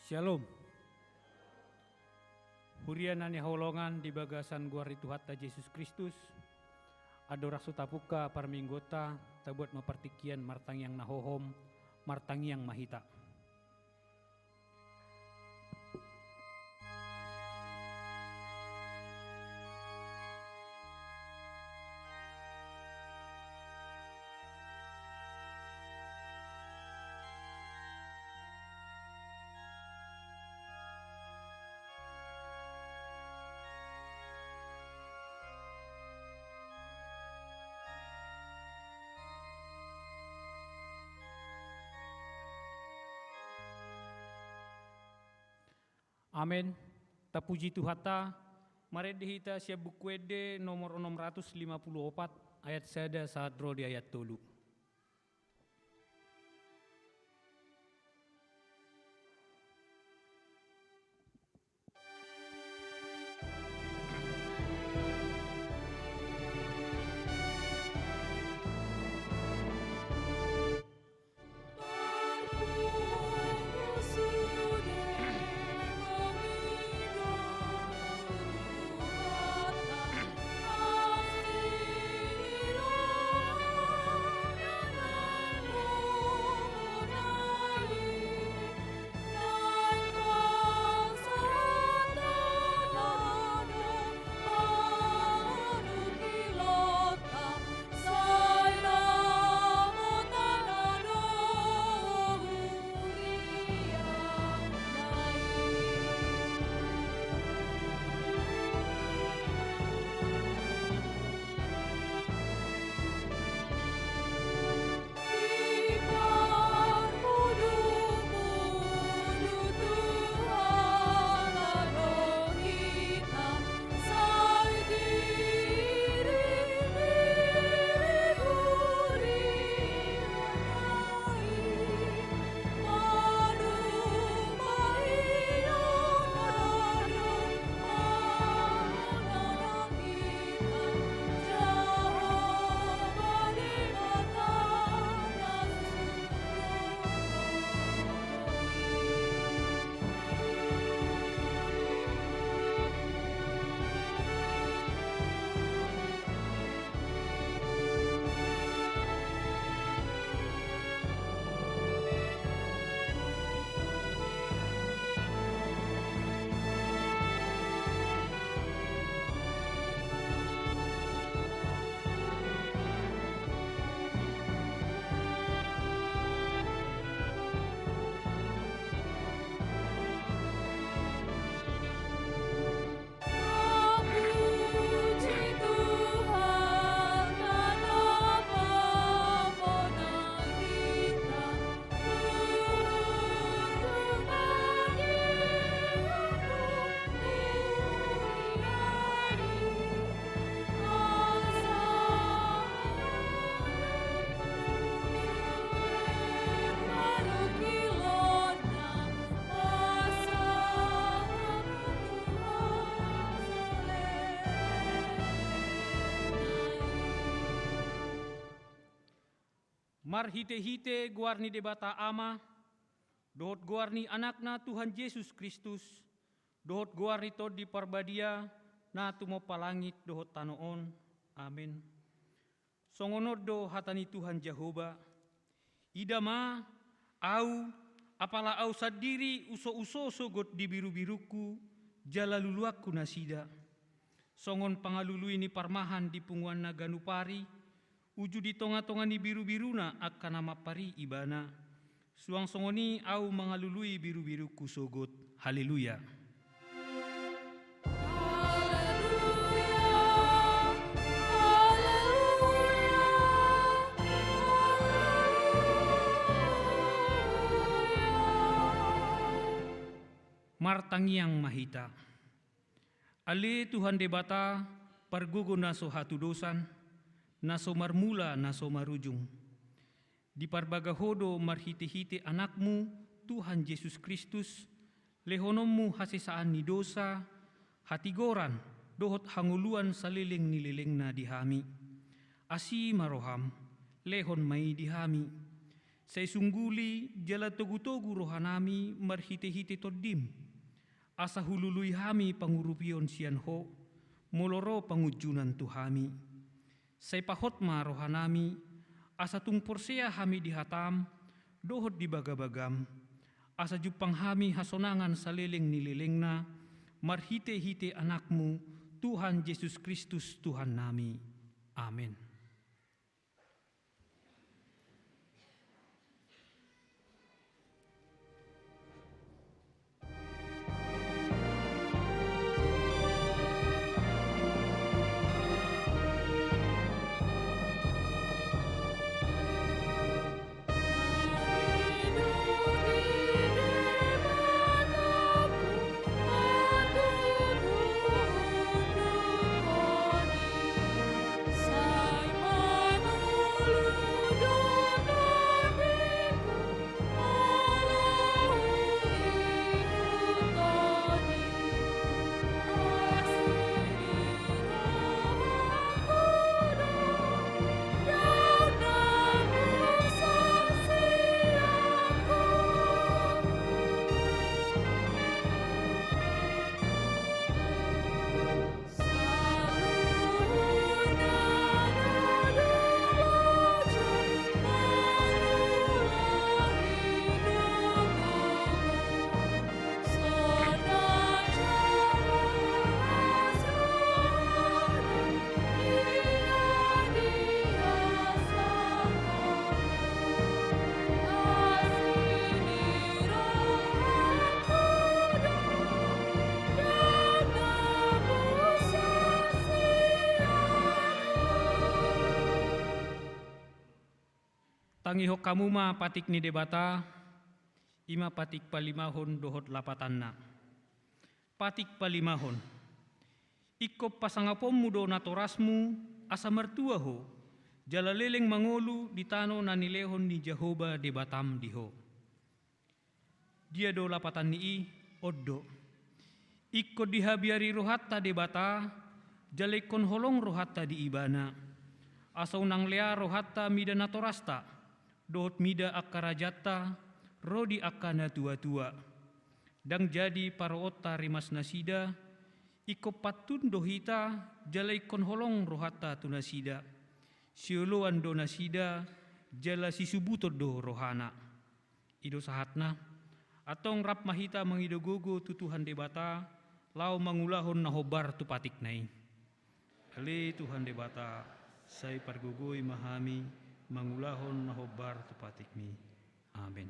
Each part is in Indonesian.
Shalom. Hurian ani haulongan di bagasan guar itu hatta Yesus Kristus. Adora sutapuka parminggota tabuat mapartikian martang yang nahohom, martang yang mahita. Amin. Tapuji Tuhata, mari dihita siap buku ede nomor 654 ayat sada saat roh di ayat tolu. Mar hite-hite guarni debata ama, dohot guarni anakna Tuhan Yesus Kristus, dohot guarni tod di parbadia, na tumo palangit dohot tanoon. Amin. Songonod do hatani Tuhan Jehovah, idama, au, apala au sadiri uso-uso sogot di biru-biruku, jalaluluakku nasida. Songon pangalului ni parmahan di punguan naganupari, uju di tonga-tonga ni biru-biruna akan nama pari ibana. Suang songoni au mangalului biru-biruku sogot. Haleluya. Martangiang mahita. Ali Tuhan debata pargugo naso hatu dosan, naso marmula naso marujung. Di parbagahodo marhiti-hiti anakmu Tuhan Yesus Kristus, lehonommu hasisaan ni dosa, hatigoran dohot hanguluan saliling nililing na dihami. Asi maroham, lehon may dihami. Say sungguli jala togu-togu rohanami marhite-hite toddim. Asa hulului hami pangurupion sian ho, moloro pangujunan tuhami. Say pahotma rohanami, asa tungporsea hami dihatam, dohot di bagabagam. Asa jupang hami hasonangan saleleng nilelengna, marhite-hite anakmu, Tuhan Yesus Kristus Tuhan nami. Amin. Tangiho kamu ma patik ni debata, ima patik palimahon dohot lapatanna. Patik palimahon, ikop pasangapom mudo natorasmu asa mertua ho, jala leleng mangolu di tano nanilehon ni Jehovah debatam diho. Dia do lapatan ni oddo, ikko dihabiari rohatta debata, jalekon holong rohatta di ibana, asa unang lea rohatta mida natorasta, dohot mida akkarajata, rodi akkana tua-tua. Dang jadi paroota rimas nasida, iko patun dohita, jalaikon holong rohata tunasida. Siuluan do nasida, jala sisubuto do rohana. Ido sahatna, atong rap mahita mangidogogo tutuhan debata, lau mangulahon nahobar tupatik nai. Ale Tuhan debata, say pargugoi mahami, mangulahon nahobar tupatik mi. Amin. Amin.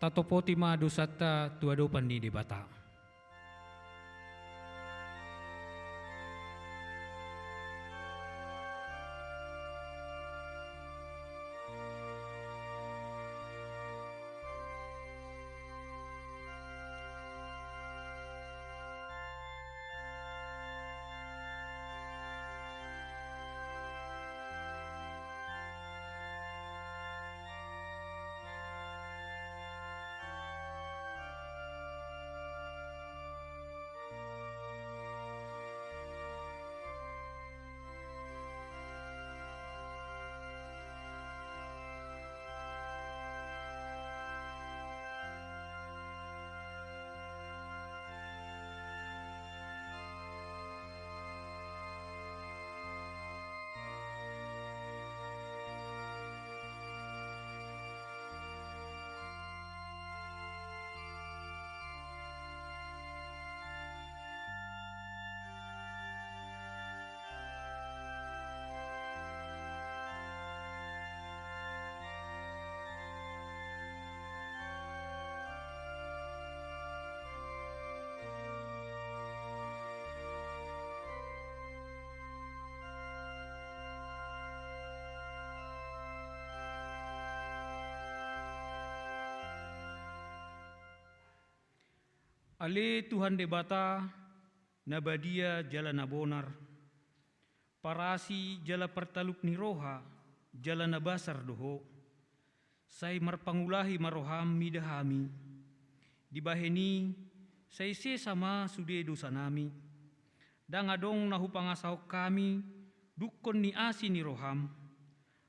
tatopoti ma dosata tuadopan ni debata. Ale Tuhan debata, nabadia jala nabonar, parasi jala pertaluk ni roha, jala nabasar doho, say marpangulahi maroham midahami, dibaheni say sama sude dosa nami, dangadong nahupangasahok kami, dukon ni asi ni roham,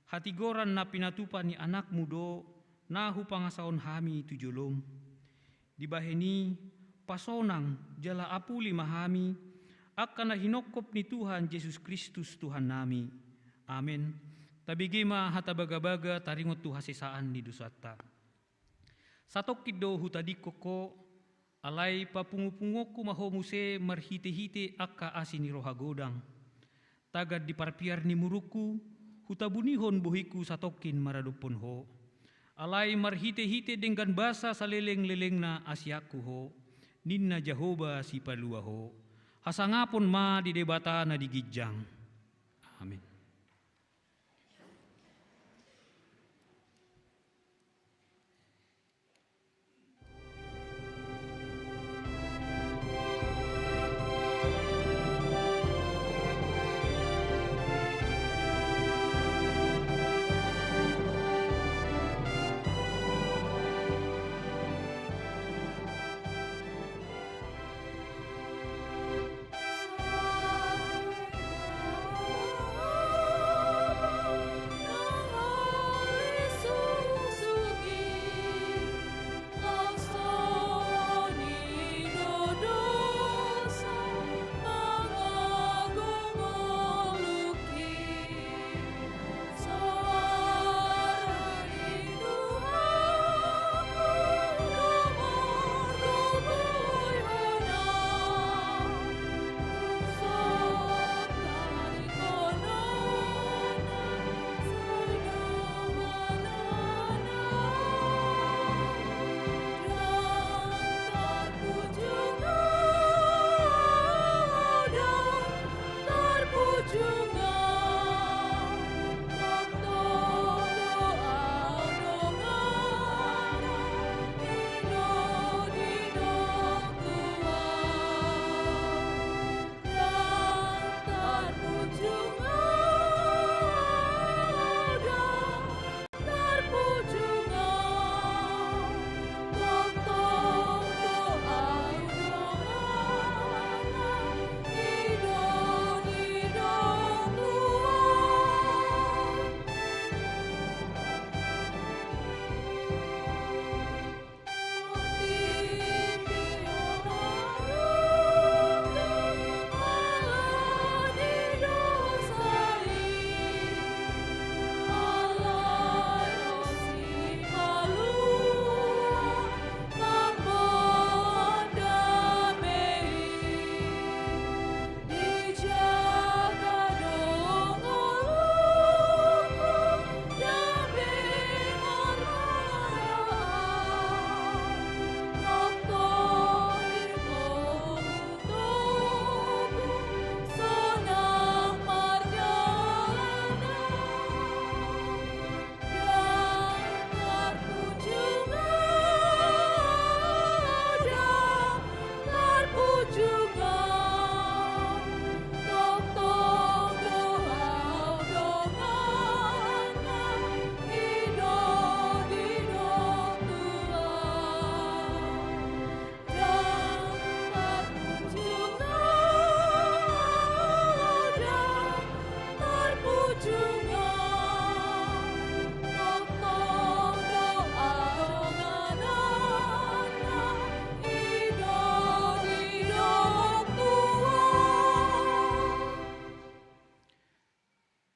hatigoran na pinatupa ni anak mudo, nahupangasahon hami tujulom, dibaheni pasonang jala apuli mahami, akan na hinokop ni Tuhan Yesus Kristus Tuhan nami. Amen. Tabigima hatabagabaga taringot tu hasisaan ni dusata. Satok kido hutadiko ko, alay papungupungoku mahomuse marhite-hite akka asin ni rohagodang. Tagad di parpiar ni muruku, hutabunihon buhiku satokin maradupon ho. Alay marhite-hite dengan basa sa leleng-leleng na asyaku ho. Ninna Jehovah si paluaho, hasangapon ma di debata na digijang. Amin.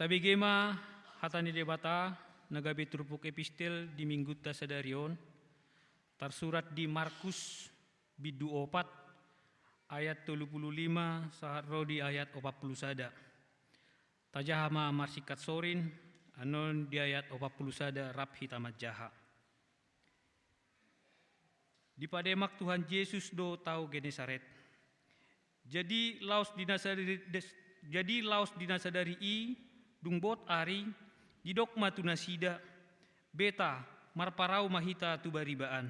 Tabi gema hatani debata nagabe turpuk epistel di minggu tasadarion tersurat di Markus bidu 4 ayat 35 saharro di ayat 41. Tajahama marsikat sorin anon di ayat 41 rap hitamat jaha. Di pademak Tuhan Yesus do tau Genesaret. Jadi laos dinasadari i dungbot ari didok matuna sida beta marparau mahita tu baribaan.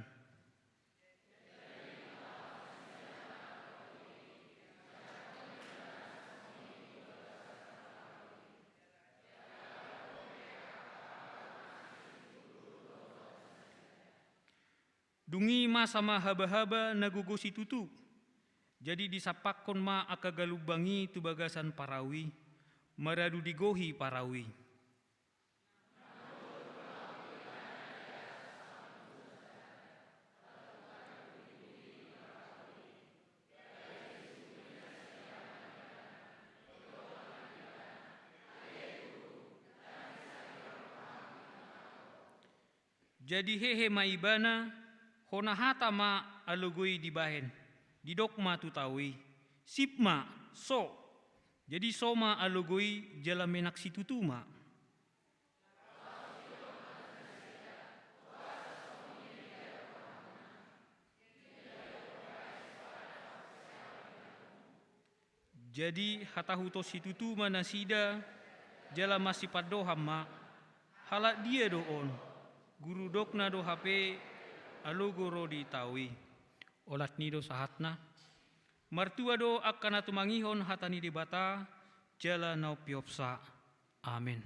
Dungi ma sama haba-haba nagugosi tutu. Jadi disapakon ma akagalubangi tu bagasan parawi. Maradu digohi parawi. Jadi hehe maibana hona hata ma alugoi dibahen. Didok ma tutawi. Sipma so. Jadi soma alugoi jalamenak situtuma. Jadi hatahuto situtuma nasida jala masih padoham ma. Halak dia doon. Guru dokna do HP alugoro ditawi. Olat nido sahatna. Martua do akan atumangihon hatani debata jala nau piopsa. Amin.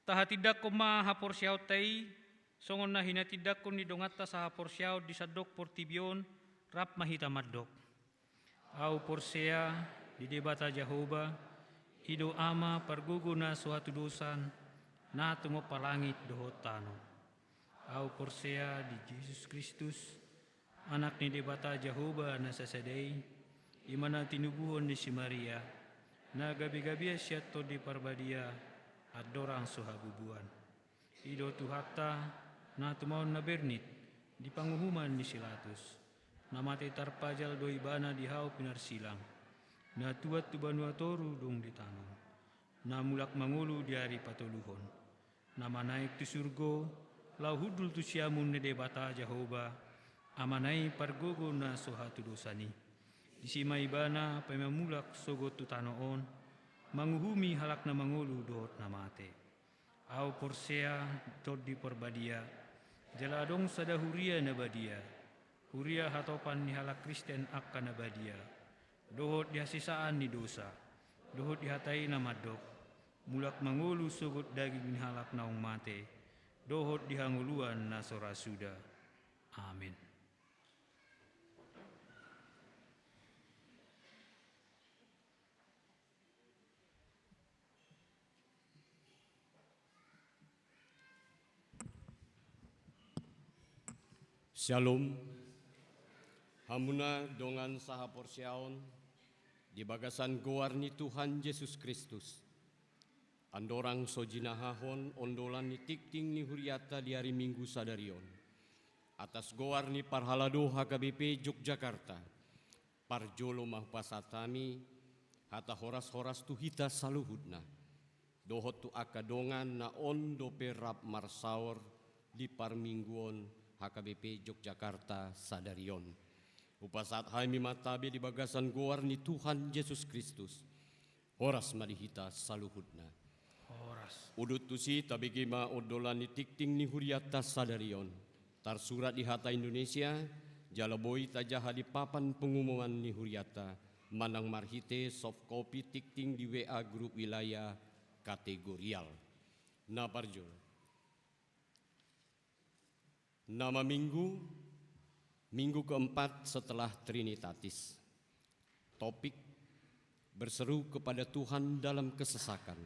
Tahatidak koma hapor siyaw tay, songon na hinatidak ko ni dongata sa hapor siyaw di sadok portibion, rap mahita madok. Au porsea di debata Jehovah, ido ama parguguna suatu dosan, na tumo palangit dohotano. Au porsea di Jesus Kristus, anak ni debata Jehovah na sasadai, imana tinubuhon di si Maria, na gabi-gabi siyato di parbadia, at dorang suhabubuan. Ido tuhata na tumawon na bernit di panguhuman ni Silatus. Namati tarpajal do ibana di hau pinarsilang. na tuat tu banua toru dong di tangan, na mulak mangulu di hari patoluhon, na manaik tu surgo, lau hudul tu siamun ne debata Jehovah, amanai pargogo na sohatu dosani, disima ibana pemamulak sogot tu tanoon, manguhumi halak na mangulu dohot na mate, au porsea dot di porbadia, jaladong sada huria na badia, huria hatopan ni halak Kristen akan na badia, dohot dihasisaan ni dosa, dohot dihatai na madok, mulak mangulu sogot daging ni halak naung mate, dohot dihanguluan na sorasuda. Amin. Shalom. Hamuna dongan saha porsiaon di bagasan goarni Tuhan Yesus Kristus. Andorang sojinahahon ondolan ni tikting ni huriata di hari Minggu sadarion. Atas goarni parhalado HKBP Yogyakarta. Parjolo mahpasatami hata horas-horas tu hita saluhudna. Dohot tu akadongan na ondo perap marsaur di parmingguon HKBP Yogyakarta sadarion. Upasat haimi matabe di bagasan goar ni Tuhan Yesus Kristus. Horas madihita saluhudna. Horas. Udut tusi tabigima odolan ni tikting ni huriata sadarion. Tar surat di hata Indonesia, jalaboi tajaha di papan pengumuman ni huriata. Manang marhite soft copy tikting di WA grup wilayah kategorial. Naparjul. Nama minggu keempat setelah Trinitatis. Topik berseru kepada Tuhan dalam kesesakan.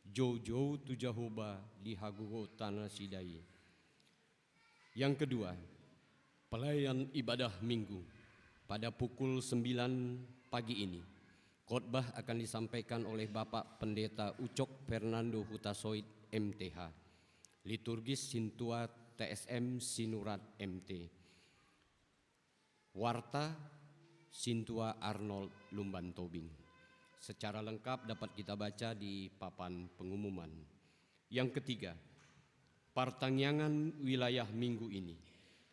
Jauh-jauh tu Jehovah di hagugo tanah sidai. Yang kedua, pelayan ibadah minggu pada pukul 9 pagi ini. Khotbah akan disampaikan oleh Bapak Pendeta Ucok Fernando Hutasoid MTH. Liturgis Sintua TSM Sinurat MT. Warta Sintua Arnold Lumban Tobing. Secara lengkap dapat kita baca di papan pengumuman. Yang ketiga, partangyangan wilayah minggu ini.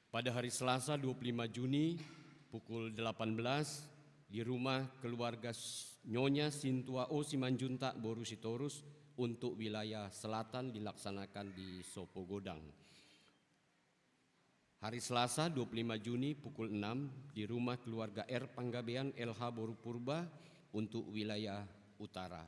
Pada hari Selasa 25 Juni pukul 18 di rumah keluarga Nyonya Sintua O Simanjuntak Boru Sitorus untuk wilayah selatan dilaksanakan di Sopogodang. Hari Selasa 25 Juni pukul 6 di rumah keluarga R Panggabean LH Boru Purba untuk wilayah utara.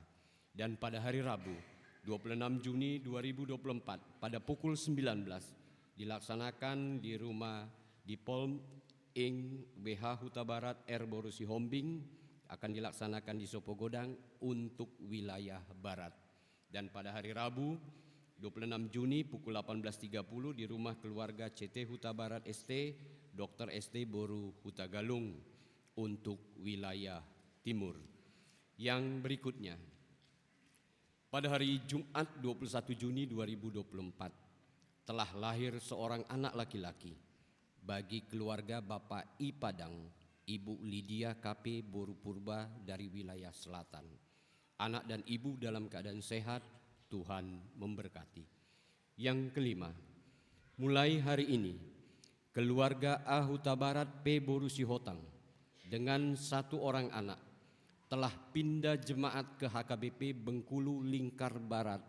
Dan pada hari Rabu 26 Juni 2024 pada pukul 19 dilaksanakan di rumah di Polm Ing BH Huta Barat R Boru Sihombing akan dilaksanakan di Sopogodang untuk wilayah barat. Dan pada hari Rabu 26 Juni pukul 18.30 di rumah keluarga CT Huta Barat ST, Dr. ST Boru Huta Galung untuk wilayah timur. Yang berikutnya, pada hari Jumat 21 Juni 2024 telah lahir seorang anak laki-laki bagi keluarga Bapak I Padang, Ibu Lydia KP Boru Purba dari wilayah selatan. Anak dan ibu dalam keadaan sehat, Tuhan memberkati. Yang kelima, mulai hari ini, keluarga A Huta Barat P Boru Sihotang dengan satu orang anak telah pindah jemaat ke HKBP Bengkulu Lingkar Barat,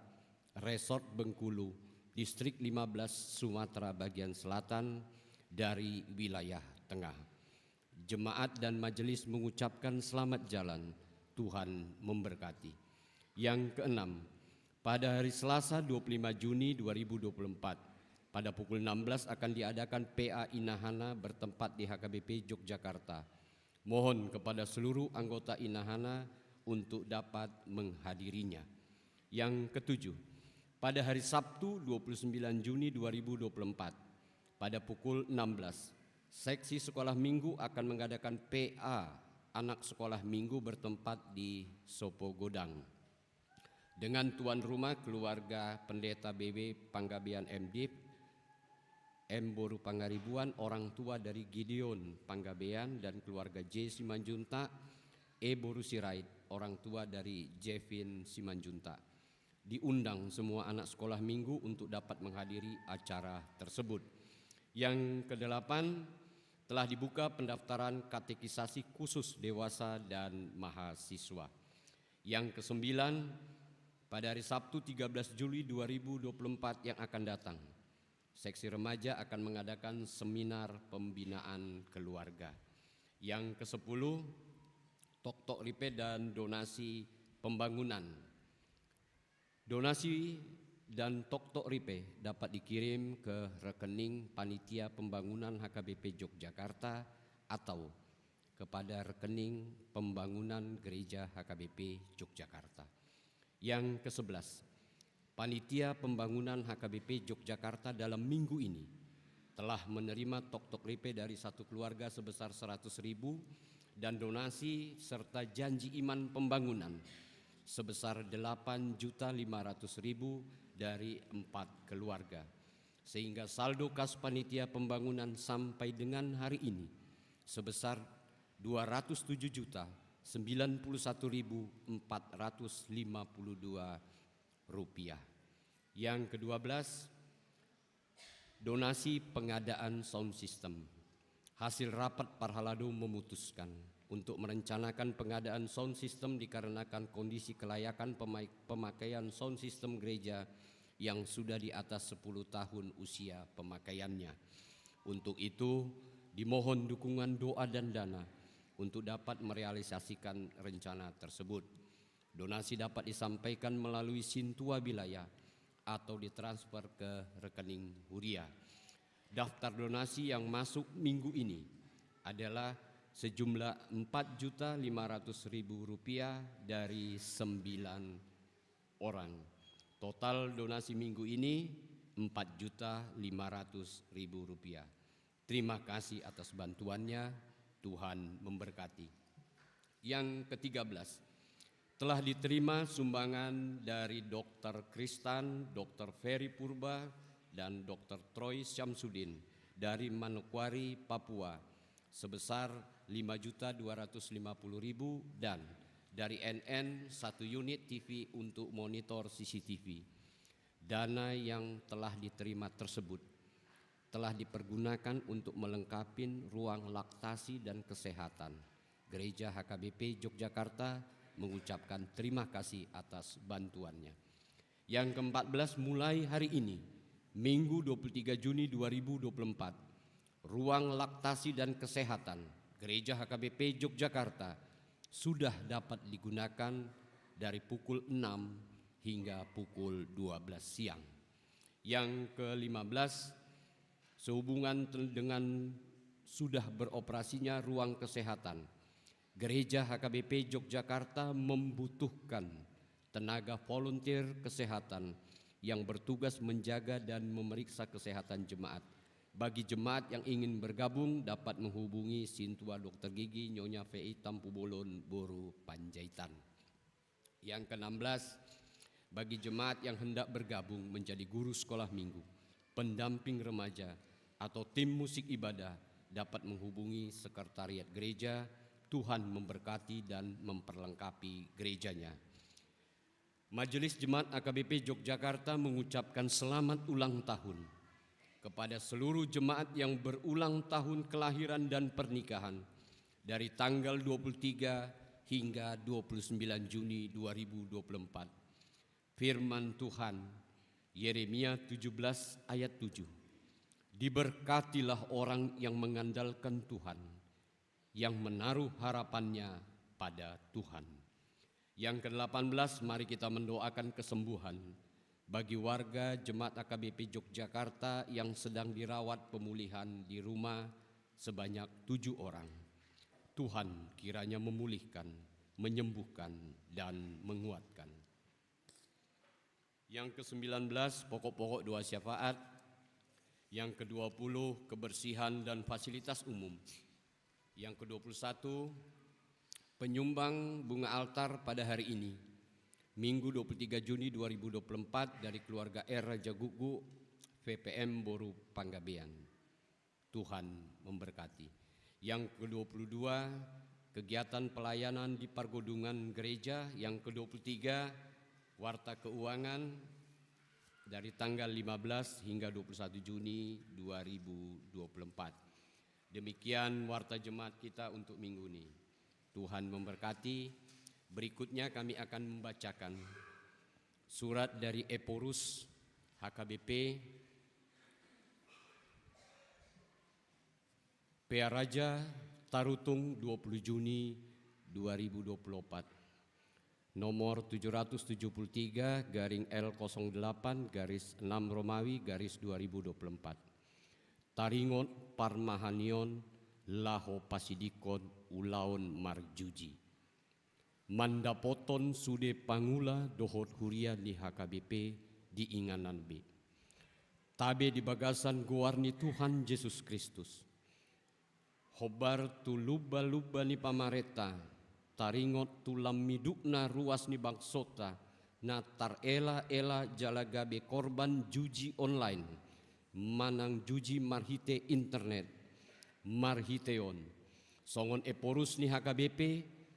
Resort Bengkulu, Distrik 15 Sumatera bagian selatan dari wilayah tengah. Jemaat dan majelis mengucapkan selamat jalan, Tuhan memberkati. Yang keenam, pada hari Selasa 25 Juni 2024 pada pukul 16 akan diadakan PA Inahana bertempat di HKBP Yogyakarta. Mohon kepada seluruh anggota Inahana untuk dapat menghadirinya. Yang ketujuh, pada hari Sabtu 29 Juni 2024 pada pukul 16, seksi sekolah minggu akan mengadakan PA anak sekolah minggu bertempat di Sopogodang. Dengan tuan rumah keluarga Pendeta BB Panggabean MD, M Boru Pangaribuan, orang tua dari Gideon Panggabean dan keluarga J Simanjuntak, Boru Sirait, orang tua dari Jevin Simanjuntak. Diundang semua anak sekolah minggu untuk dapat menghadiri acara tersebut. Yang kedelapan, telah dibuka pendaftaran katekisasi khusus dewasa dan mahasiswa. Yang kesembilan, pada hari Sabtu 13 Juli 2024 yang akan datang, Seksi Remaja akan mengadakan seminar pembinaan keluarga. Yang ke-10, Tok-tok Ripe dan donasi pembangunan. Donasi dan Tok-tok Ripe dapat dikirim ke rekening Panitia Pembangunan HKBP Yogyakarta atau kepada rekening Pembangunan Gereja HKBP Yogyakarta. Yang ke-11, Panitia Pembangunan HKBP Yogyakarta dalam minggu ini telah menerima Tok-tok Ripe dari satu keluarga sebesar 100.000 dan donasi serta janji iman pembangunan sebesar 8.500.000 dari 4 keluarga. Sehingga saldo kas panitia pembangunan sampai dengan hari ini sebesar 207.091.452 rupiah. Yang ke-12, donasi pengadaan sound system. Hasil rapat Parhalado memutuskan untuk merencanakan pengadaan sound system dikarenakan kondisi kelayakan pemakaian sound system gereja yang sudah di atas 10 tahun usia pemakaiannya. Untuk itu, dimohon dukungan doa dan dana untuk dapat merealisasikan rencana tersebut. Donasi dapat disampaikan melalui Sintua Bilaya atau ditransfer ke rekening Huria. Daftar donasi yang masuk minggu ini adalah sejumlah Rp4.500.000 dari 9 orang. Total donasi minggu ini Rp4.500.000. Terima kasih atas bantuannya, Tuhan memberkati. Yang ke-13, telah diterima sumbangan dari Dr. Kristan, Dr. Ferry Purba, dan Dr. Troy Syamsuddin dari Manokwari, Papua sebesar Rp5.250.000 dan dari NN 1 unit TV untuk monitor CCTV. Dana yang telah diterima tersebut telah dipergunakan untuk melengkapi ruang laktasi dan kesehatan. Gereja HKBP Yogyakarta mengucapkan terima kasih atas bantuannya. Yang ke-14, mulai hari ini, Minggu 23 Juni 2024, ruang laktasi dan kesehatan Gereja HKBP Yogyakarta sudah dapat digunakan dari pukul 6 hingga pukul 12 siang. Yang ke-15, sehubungan dengan sudah beroperasinya ruang kesehatan, Gereja HKBP Yogyakarta membutuhkan tenaga volunteer kesehatan yang bertugas menjaga dan memeriksa kesehatan jemaat. Bagi jemaat yang ingin bergabung dapat menghubungi Sintua Dr. Gigi Nyonya VI Tampu Bolon Boru Panjaitan. Yang ke-16, bagi jemaat yang hendak bergabung menjadi guru sekolah minggu, pendamping remaja, atau tim musik ibadah dapat menghubungi sekretariat gereja. Tuhan memberkati dan memperlengkapi gerejanya. Majelis Jemaat AKBP Yogyakarta mengucapkan selamat ulang tahun kepada seluruh jemaat yang berulang tahun kelahiran dan pernikahan dari tanggal 23 hingga 29 Juni 2024. Firman Tuhan, Yeremia 17 ayat 7. Diberkatilah orang yang mengandalkan Tuhan, yang menaruh harapannya pada Tuhan. Yang ke-18, mari kita mendoakan kesembuhan bagi warga Jemaat AKBP Yogyakarta yang sedang dirawat pemulihan di rumah sebanyak 7 orang. Tuhan kiranya memulihkan, menyembuhkan, dan menguatkan. Yang ke-19, pokok-pokok doa syafaat. Yang ke-20, kebersihan dan fasilitas umum. Yang ke-21, penyumbang bunga altar pada hari ini, Minggu 23 Juni 2024 dari keluarga R. Raja Gugu, VPM Boru Panggabean. Tuhan memberkati. Yang ke-22, kegiatan pelayanan di Pergodungan Gereja yang ke-23, Warta Keuangan dari tanggal 15 hingga 21 Juni 2024. Demikian warta jemaat kita untuk minggu ini. Tuhan memberkati. Berikutnya kami akan membacakan surat dari Eporus HKBP PA Raja Tarutung 20 Juni 2024. Nomor 773 garing L08 garis 6 Romawi garis 2024. Taringot Parmahanion Laho Pasidikon Ulaon Marjuji. Mandapoton sude pangula dohot huria ni HKBP di Inganan B. Tabe di bagasan guarni Tuhan Yesus Kristus. Hobar tu luba-luba ni pamareta, taringot tu lamidukna ruas ni bangsota, na tar ela jalagabe korban juji online, manang juji marhite internet, marhiteon. Songon Eporus ni HKBP,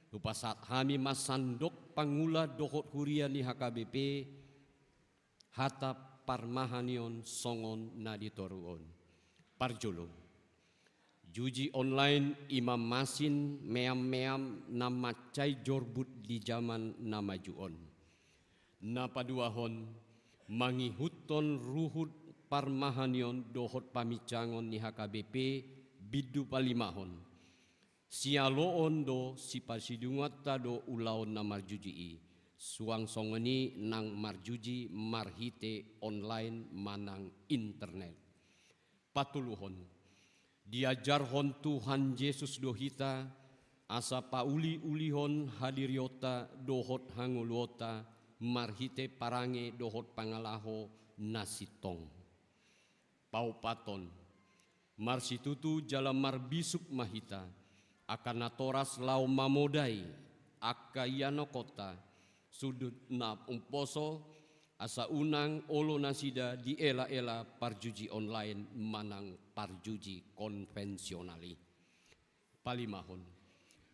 lupa saat kami masandok pangula dohot huria ni HKBP, hata parmahanion songon naditoruon. Parjolo. Juji online imam masin meam nama cai jorbut di zaman nama juon. Napaduahon mangihuton ruhut parmahanion dohot pamicangon ni HKBP bidu palimahon. Sialoon do si pasidungata do ulaon na marjuji suang songeni nang marjuji marhite online manang internet. Patuluhon diajarhon Tuhan Yesus dohita asa pauli-ulihon hadiriota dohot hanguluota marhite parange dohot pangalaho nasitong. Paupaton marsitutu jalan marbisuk mahita akan natoras lau mamodai akayano kota sudut na umposo asa unang olo nasida di ela parjuji online manang parjuji konvensionali. Palimahon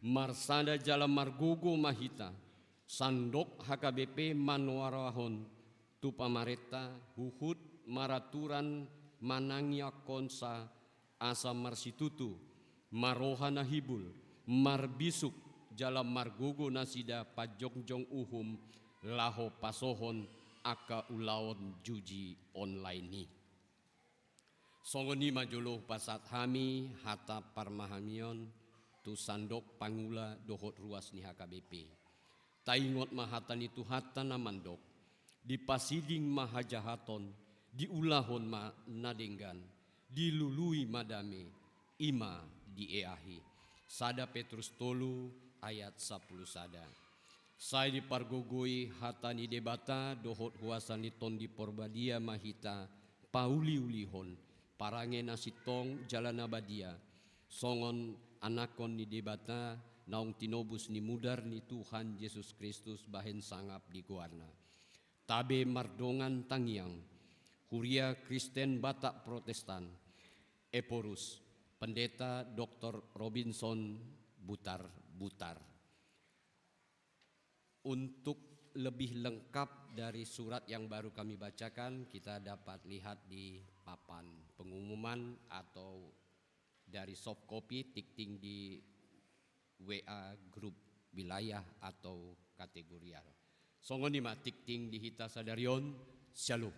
marsada jalan margogo mahita sandok HKBP manuarahon tu pamareta huhut maraturan manangya konsa asa marsitutu marohana hibul marbisuk jalan margogo nasida pajongjong uhum laho pasohon aka ulaon juji online ni. Songoni majolo pasat hami hata parmahamion tu sandok pangula dohot ruas ni HKBP. Taingot mahatan itu hata namandok di pasiding mahajahaton diulahon nadenggan dilului madame ima di eahi. Sada Petrus tolu ayat 10 sada. Saya di pargogoi hatani debata dohot huasani ton di porbadia mahita pauli ulihon parange nasitong jalan abadia songon anakon ni debata naung tinobus ni mudar ni Tuhan Yesus Kristus bahen sangap di guarna. Tabe mardongan tangiang Huria Kristen Batak Protestan Eporus Pendeta Dr. Robinson Butar. Untuk lebih lengkap dari surat yang baru kami bacakan, kita dapat lihat di papan pengumuman atau dari soft copy tikting di WA grup wilayah atau kategorial. Songonima tikting di hita sadarion, shalom.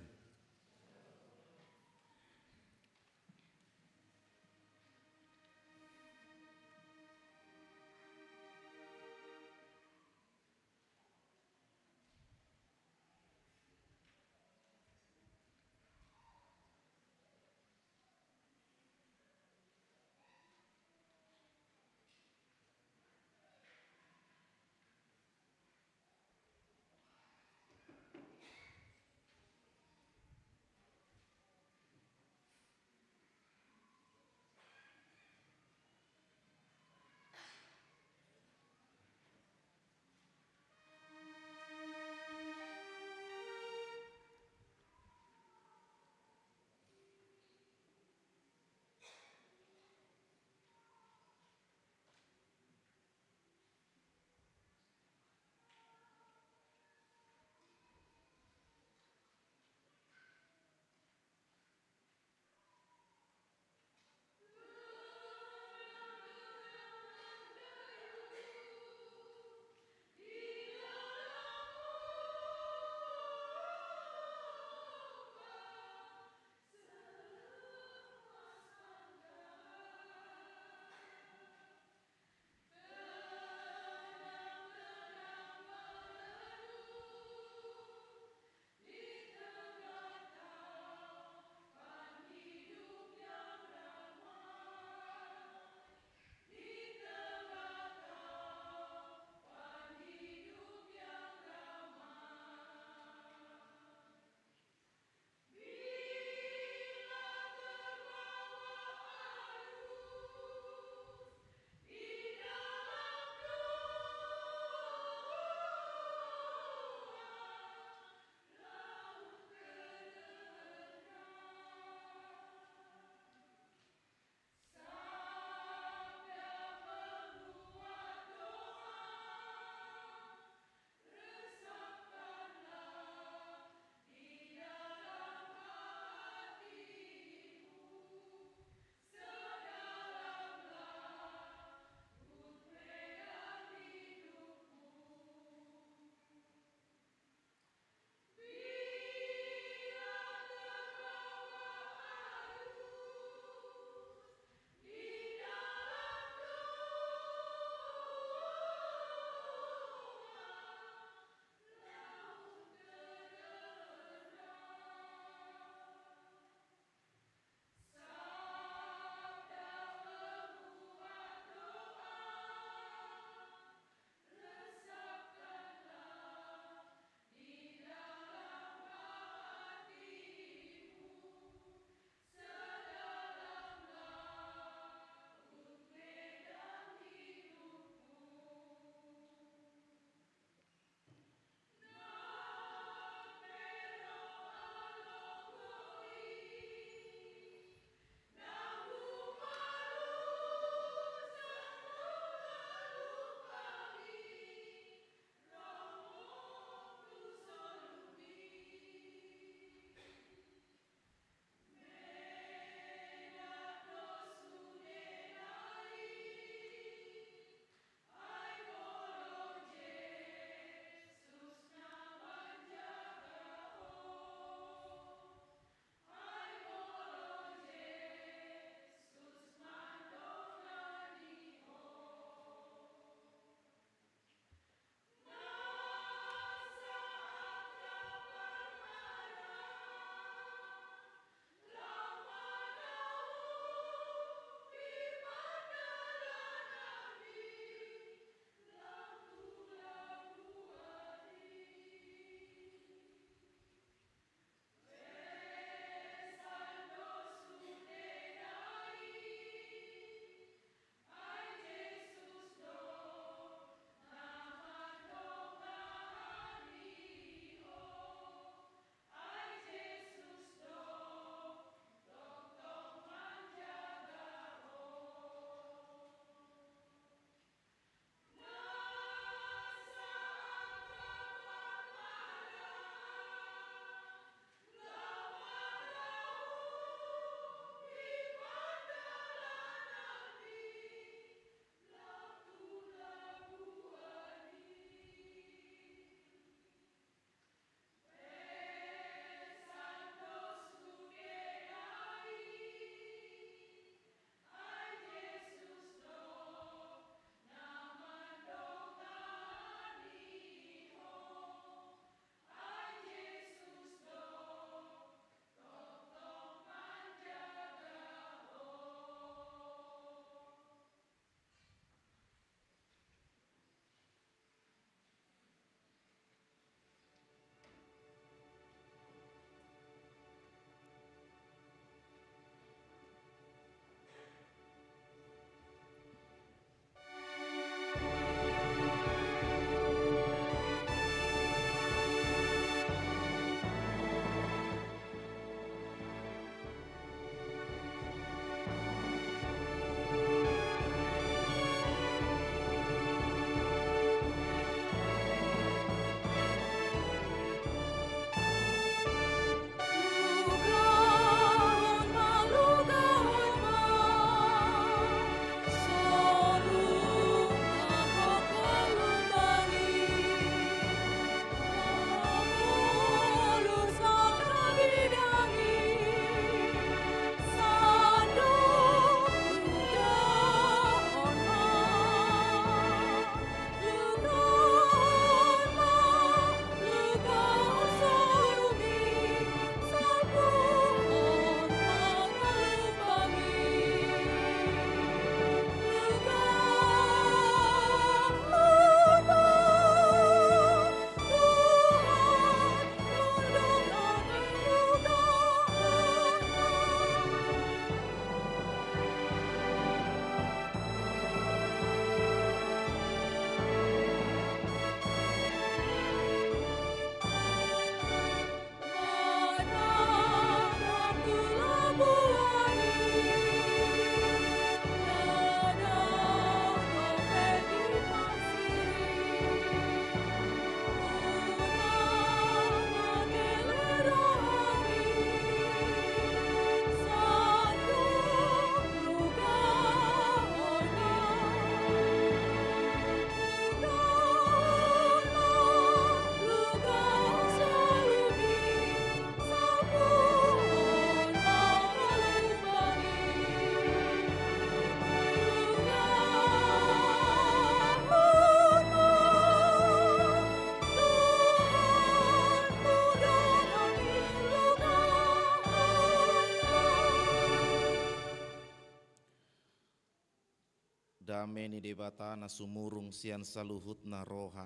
Dame ni debata na sumurung sian saluhut na roha.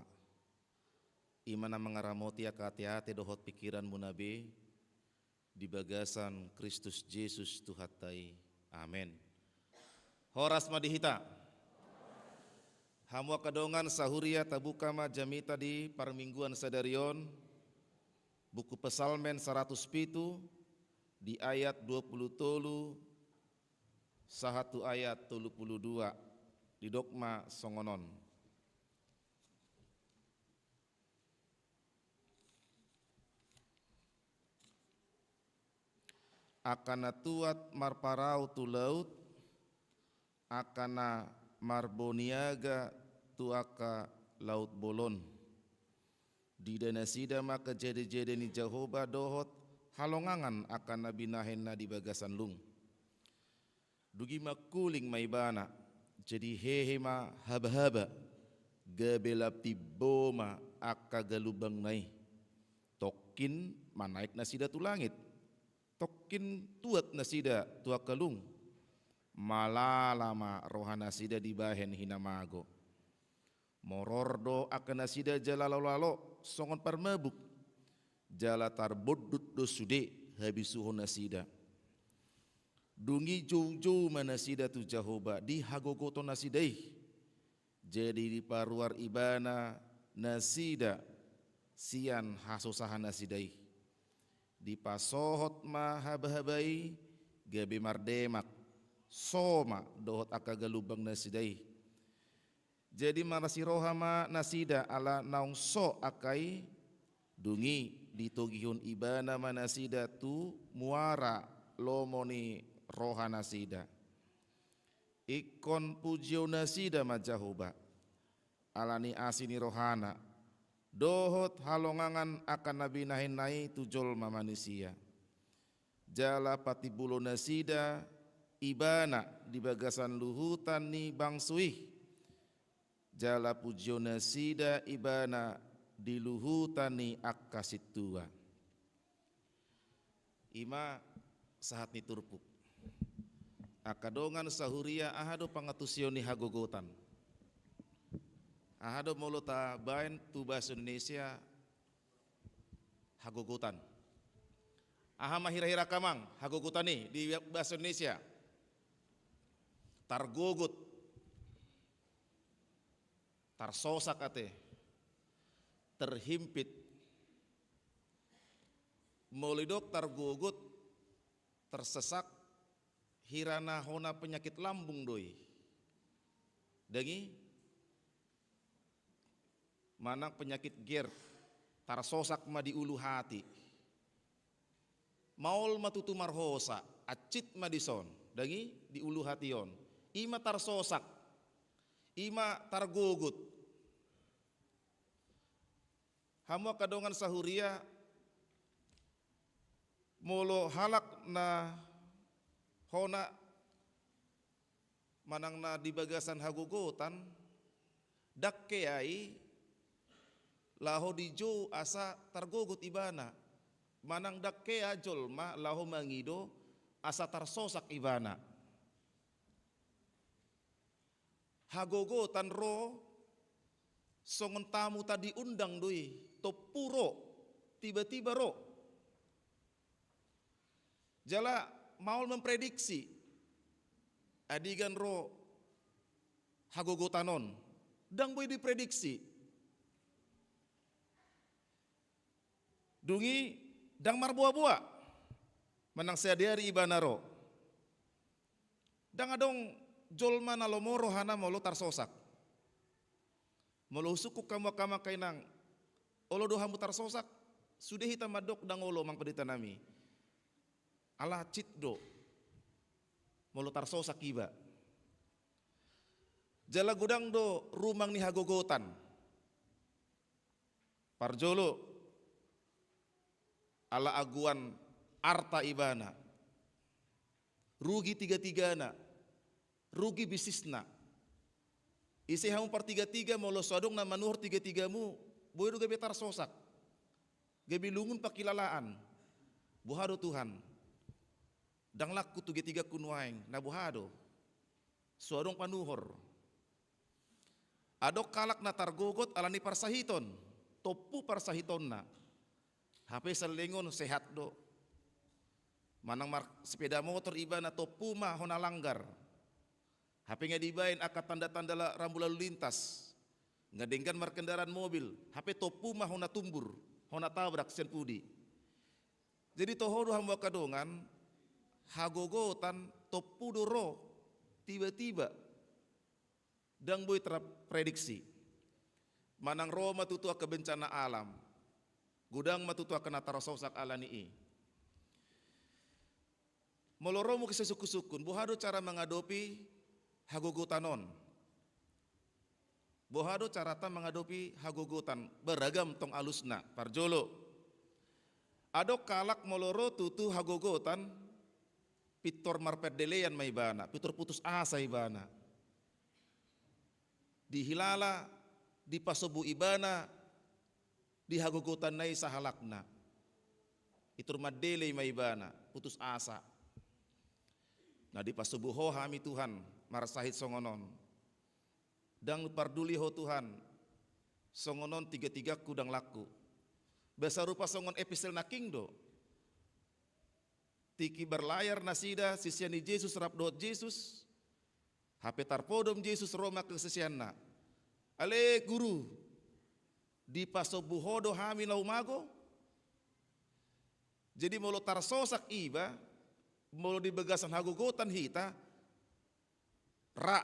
Imana mengaramoti hati-hati dohot pikiran munabe di bagasan Kristus Yesus Tuhatai. Amin. Horas madihita. Hamu kadongan sahuria tabuka ma jamita di parmingguan sadarion. Buku Pesalmen 107 di ayat 20 sahatu ayat 32 di dogma songonon. Akana tuat marparau tu laut, akana marboniaga tuaka laut bolon. Di dana sida maka jede-jede ni Jehovah dohot halongangan akan nabi nahenna di bagasan lung. Dugi makuling maibana jadi hehema haba-haba gabelap tiboma akka galubang nai. Tokin manaik nasida tu langit. Tokin tuat nasida tuaka lung. Malalama rohana sida di bahen hinamago. Morordo akan nasida jala lalo songon parmabuk jala tarbodut do sude habisuho nasida dungi jauh-jauh manasida tu Jehovah di hagogoto nasidai jadi di paruar ibana nasida sian hasosahan nasidai di pasohot ma habahabai gabe mardemak soma dohot akagalubang nasidai. Jadi marasi rohama nasida ala naung so akai dungi ditogihun ibana manasida tu muara lomoni roha nasida. Ikon pujio nasida majahoba alani asini rohana dohot halongangan akan nabi nahin nai tujol manusia. Jala patibulo nasida ibana di bagasan luhutan ni bangsui. Jala pujio nasida ibana diluhutani akkasitua. Ima sahat ni turpuk. Akadongan sahuria ahado pangatusioni hagogotan. Ahado molota bain tu bahasa Indonesia hagogotan. Aha mahira-hira kamang hagogotan nih di bahasa Indonesia. Targogot. Tarsosak ate, terhimpit, molidok targugut, tersesak, hirana hona penyakit lambung doi. Dagi, manang penyakit GERD, tarsosak ma di ulu hati. Maul matutu marhosa, acit madison, dagi di ulu hation. Ima tarsosak, ima targugut. Hamu kadongan sahuria molo halak na hona manang na di bagasan hagogotan dakke ai laho dijo asa targogot ibana manang dakke ajol ma laho mangido asa tarsosak ibana hagogotan ro songon tamu tadi undang doi topuro tiba-tiba ro jala maul memprediksi adigan ro hagogotanon dang boy diprediksi dungi dang marbuah-buah menang sehari ibana ro dang adong jolma nalomoro hana molo tarsosak molo suku kamu kainang olo doha mutar sosak sudah hitam madok dang olo mang pedita nami ala citdo molo tar sosak iba jala gudang do rumang ni hagogotan parjolo ala aguan arta ibana rugi tiga-tigana rugi bisnisna isi hamu par tiga-tiga molo sodong na manuhur tiga-tigamu boy gabe tar sosak gabe lungun pakilalaan buhado Tuhan dang laku tiga-tiga kunwaing na buhado sodong panuhor Ado kalak na targogot alani parsahiton, topu parsahiton na. HP selingon sehat do. Manang sepeda motor iba na topu mah hona langgar. HP nga dibain akat tanda-tanda rambu lalu lintas. Ngadengkan kendaraan mobil, HP topu mah hona tumbur, hona tabrak sen pudi. Jadi tohodo hamba kadongan, hagogotan topu doro tiba-tiba dang boy terprediksi. Manang Roma tutua kebencana alam, gudang matutua kena tarososak alani. Moloromu kesesuku-sukun, bohado cara mengadopi hagogotanon. Bohado carata mengadopi hagogotan, beragam tong alusna, parjolo. Ado kalak moloro tutu hagogotan, pitor marperdelean maibana, pitor putus asa ibana. Dihilala, di pasobu ibana, di hagogotan nai sahalakna. Itur madele maibana, putus asa. Nah di pasobu ho hami Tuhan, marasahit songonon. Dang parduli ho Tuhan, songonon tiga-tiga kudang laku. Basa rupa songon episel naking do. Tiki berlayar nasida sisiani Yesus rapdot Yesus. HP tarpodom Yesus Roma kesesianna. Ale guru di pasobu hodo hami laumago. Jadi molo tarsosak iba, molo di bagasan hagogotan hita, ra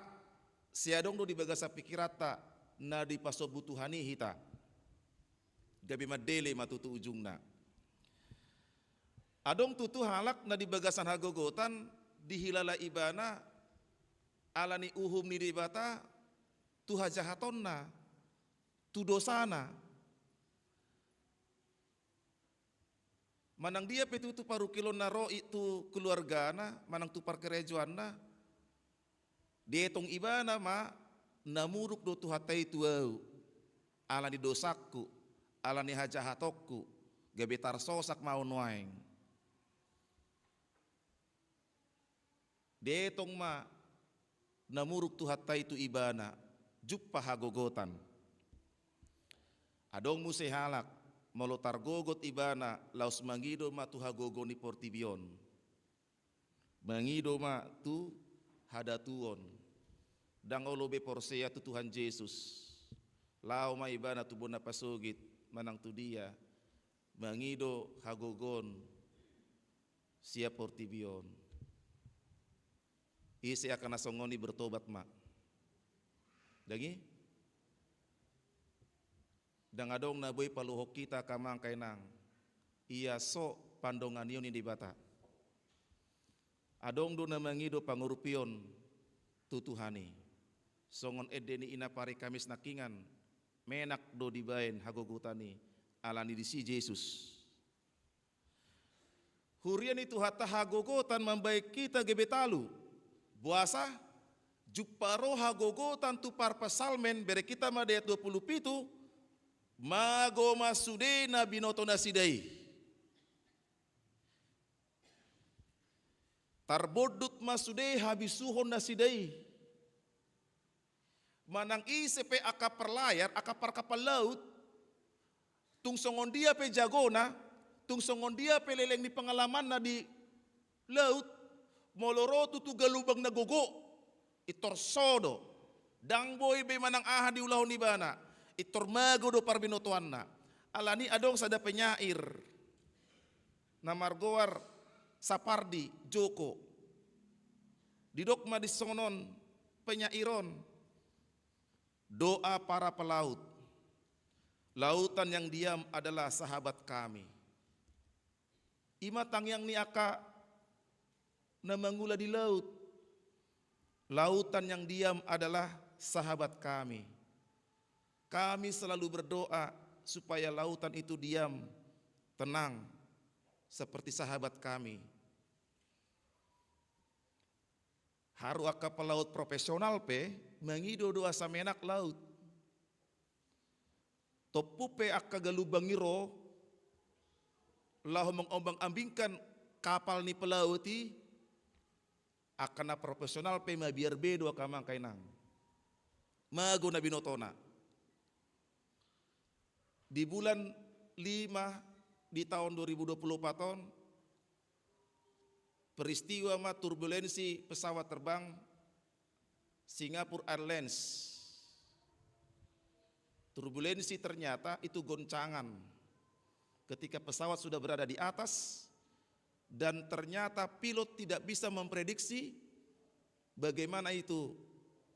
siadong do di bagasa pikirata na di pasobu Tuhani hita. Gabi madele matutu ujungna. Adong tutu halak na di bagasan hagogotan dihilala ibana alani uhum ni dibata tu hajahatonna tu dosana. Manang dia petutu paru kilon naro itu keluargana, manang tu parkerejuanna. Dietong ibana ma namuruk do tu hatai tuau alani dosaku, alani hajahatokku, gebetar sosak mau nuaing. Dietong ma namuruk tu hatai tu ibana, juppa hagogotan. Adong muse halak, molotar gogot ibana, laus mangido ma tu hagogo ni portibion. Mangido ma tu hadatuon. Dang olobe porsea tu Tuhan Yesus. Lau ma ibana tu bona pasugit, manang tu dia. Mangido hagogon, siap portibion. Isi akan nasongoni bertobat mak. Lagi? Dang adong na boy paluhok kita kamang kainang. Iya so pandongan yun di bata. Adong do na mangido pangurupion tutuhani. Songon edeni ina pari kamis nakingan. Menak do dibain hagogutani alani di si Yesus. Hurian itu hatta hagogotan membaik kita gebetalu. Buasa juparo hagogotan tu parpasalmen bere kita ma ayat 27 mago masude na binoto nasidai tarbodut masude habisuhon nasidai manang isepe aka perlayar aka parkapal laut tung songon dia pe jagona tung songon dia pe leleng di pengalaman na di laut moloro tutu galubang na gogo itor sodo dang boy be manang aha di ulahon ibana itor mago do parbinotuan na alani adong sada penyair na margoar sapardi Joko didokma di songonon penyairon doa para pelaut lautan yang diam adalah sahabat kami imatang yang niaka na mangula di laut. Lautan yang diam adalah sahabat kami. Kami selalu berdoa supaya lautan itu diam, tenang, seperti sahabat kami. Haru aka pelaut profesional pe, mangido doa samenak laut. Topu pe aka galubangiro, lahu mengombang ambingkan kapal ni pelauti, akan profesional pe biar bedo kamang kainang. mago na binotona. Di bulan 5 di tahun 2024 peristiwa turbulensi pesawat terbang Singapore Airlines. Turbulensi ternyata itu goncangan ketika pesawat sudah berada di atas dan ternyata pilot tidak bisa memprediksi bagaimana itu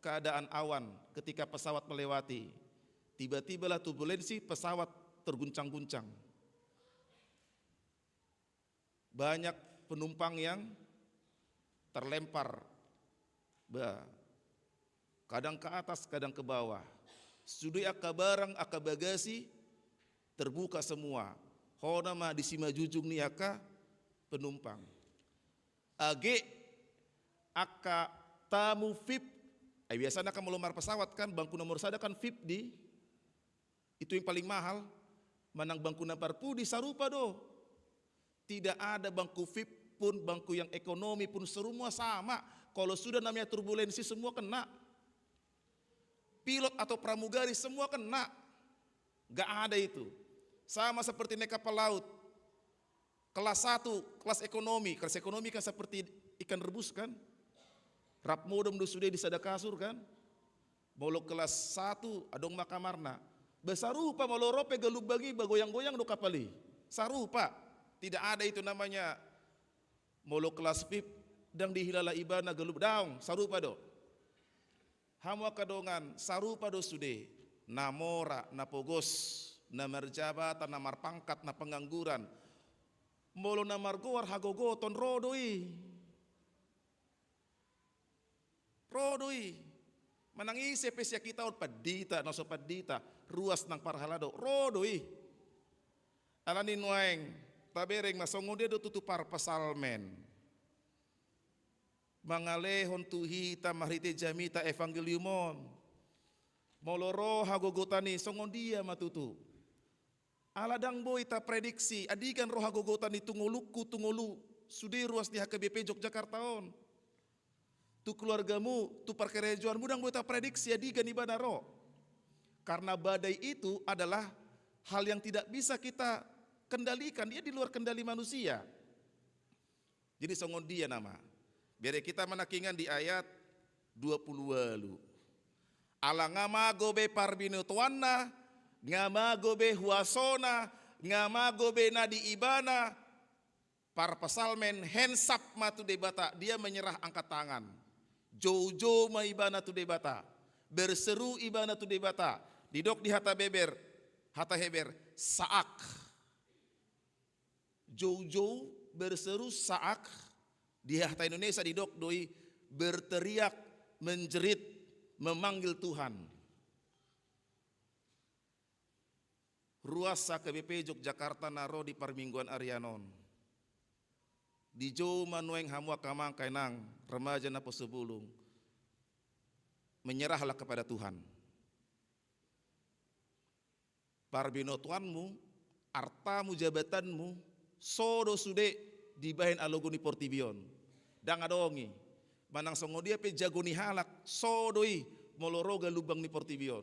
keadaan awan ketika pesawat melewati. Tiba-tibalah turbulensi, pesawat terguncang-guncang. Banyak penumpang yang terlempar, kadang ke atas, kadang ke bawah. Sudah aka barang, aka bagasi terbuka semua. Honama di sima jujung ni aka penumpang. Age aka tamu VIP. Biasanya akan melamar pesawat kan, bangku nomor 1 kan VIP di. Itu yang paling mahal. Manang bangku nomor pudi sarupa do. Tidak ada bangku VIP pun, bangku yang ekonomi pun semua sama. Kalau sudah namanya turbulensi semua kena. Pilot atau pramugari semua kena. Gak ada itu. Sama seperti naik kapal laut. Kelas 1, kelas ekonomi. Kelas ekonomi kan seperti ikan rebus kan. Rap modem do sudah di sada kasur kan. Molo kelas 1 adong makamarna. Besarupa molo rope galub bagi bagoyang-goyang do kapali. Sarupa. Tidak ada itu namanya molo kelas VIP dan dihilala ibana galub daung. Sarupa do. Hamu kadongan sarupa do sude, namora, na pogos, na marjabatan, na marpangkat, na pengangguran. Molo na margoar hagogoton rodoi. Rodoi. Manangisi pesya kita ot padita, naso padita, ruas ng parhalado. Rodoi. Alanin waeng, tabereng masongude do tutupar pasalmen. Mangalehon tuhita mahrite jamita evangeliumon. Moloro hagogotani songon dia matutu. Aladang boy ta prediksi adikan roh hagogotani tungolu sudi ruas di HKBP Yogyakarta on. Tu keluargamu, tu perkerejoanmu dang boy ta prediksi adikan ibadah roh. Karena badai itu adalah hal yang tidak bisa kita kendalikan, dia di luar kendali manusia. Jadi songon dia nama. Biar kita menakingan di ayat 20. Ala ngamagobe parbino tuanna, ngamagobe huasona, ngamagobe nadi ibana, par pesalmen hensap matu debata, dia menyerah angkat tangan. Jojo ma ibana tu debata, berseru ibana tu debata, didok di hata heber, saak. Jojo berseru saak. Di hata Indonesia di dok doi berteriak, menjerit, memanggil Tuhan. Ruas KBP Yogyakarta naro di Parmingguan Arianon. Di Jo manueng hamwa kamang kainang remaja na posebulung. Menyerahlah kepada Tuhan. Parbino tuanmu, artamu jabatanmu, sodo sude dibahin alogoni portibion. Dang adongi, manang songo dia pe jago ni halak, sodoi moloroga lubang ni portibion.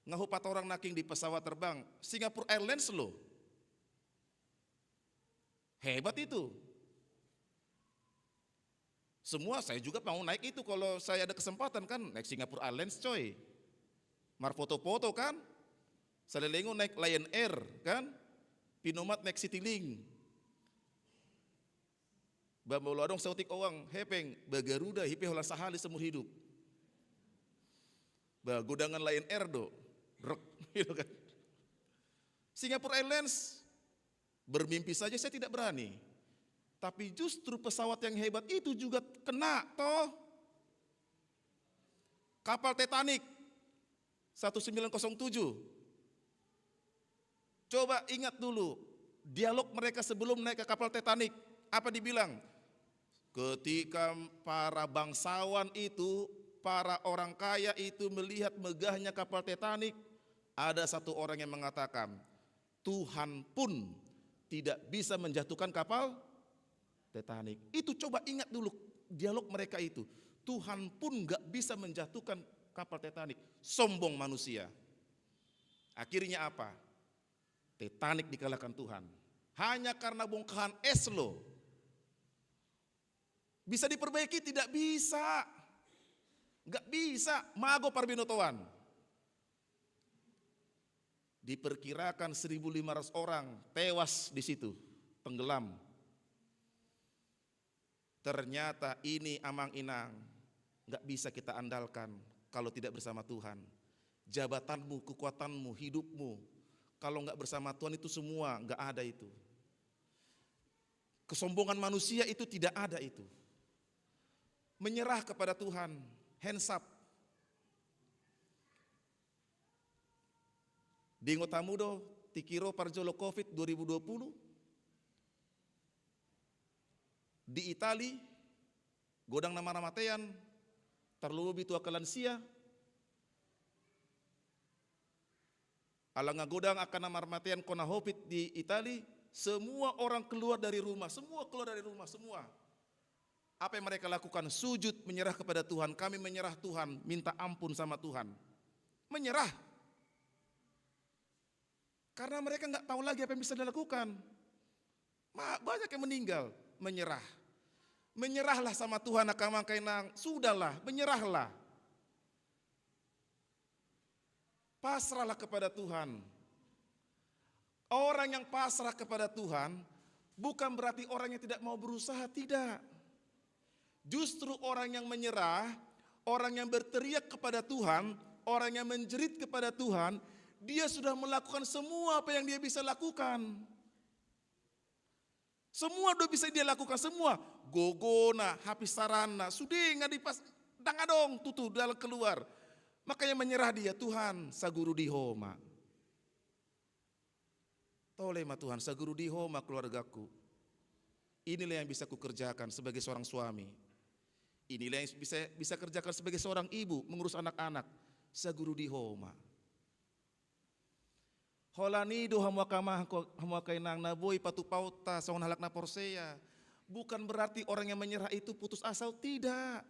Ngahupat orang naking di pesawat terbang, Singapore Airlines lo. Hebat itu. Semua saya juga mau naik itu kalau saya ada kesempatan kan, naik Singapore Airlines coy. Mar foto-foto kan, salelengo naik Lion Air kan, Pinomat naik Citylink. Bamolo adong sautik owang hepeng bagaruda hipe hola sahali semur hidup. Godangan Lion Air do. Rek gitu kan. Singapore Airlines bermimpi saja saya tidak berani. Tapi justru pesawat yang hebat itu juga kena toh. Kapal Titanic 1907. Coba ingat dulu dialog mereka sebelum naik ke kapal Titanic. Apa dibilang? Ketika para bangsawan itu, para orang kaya itu melihat megahnya kapal Titanic, ada satu orang yang mengatakan, Tuhan pun tidak bisa menjatuhkan kapal Titanic. Itu coba ingat dulu dialog mereka itu. Tuhan pun gak bisa menjatuhkan kapal Titanic. Sombong manusia. Akhirnya apa? Titanic dikalahkan Tuhan. Hanya karena bongkahan es loh. Bisa diperbaiki? Tidak bisa. Gak bisa. Mago Parbinotoan. Diperkirakan 1.500 orang tewas di situ, tenggelam. Ternyata ini amang-inang, gak bisa kita andalkan kalau tidak bersama Tuhan. Jabatanmu, kekuatanmu, hidupmu, kalau gak bersama Tuhan itu semua gak ada itu. Kesombongan manusia itu tidak ada itu. Menyerah kepada Tuhan, hands up. Dingo tamudo, tikiro parjolo COVID 2020, di Itali, godang nama matean, terlebih tua kelansia, alanga godang akan nama matean kona hopit di Itali, semua orang keluar dari rumah, semua. Apa yang mereka lakukan? Sujud, menyerah kepada Tuhan. Kami menyerah Tuhan, minta ampun sama Tuhan. Menyerah. Karena mereka nggak tahu lagi apa yang bisa dilakukan. Banyak yang meninggal, menyerah. Menyerahlah sama Tuhan, akamangkainang, sudahlah, menyerahlah. Pasrahlah kepada Tuhan. Orang yang pasrah kepada Tuhan bukan berarti orang yang tidak mau berusaha, tidak. Justru orang yang menyerah, orang yang berteriak kepada Tuhan, orang yang menjerit kepada Tuhan, dia sudah melakukan semua apa yang dia bisa lakukan. Semua udah bisa dia lakukan, semua. Gogona, hapisarana, sudah nggak dipas, dangadong, tutu, dalam keluar. Makanya menyerah dia, Tuhan, saguru dihoma. Tolema Tuhan, saguru dihoma keluargaku. Inilah yang bisa kukerjakan sebagai seorang suami. Inilah yang bisa kerjakan sebagai seorang ibu, mengurus anak-anak. Saguru dihoma. Holani do hamuakainang naboy patupauta saun halak na porseya. Bukan berarti orang yang menyerah itu putus asa, tidak.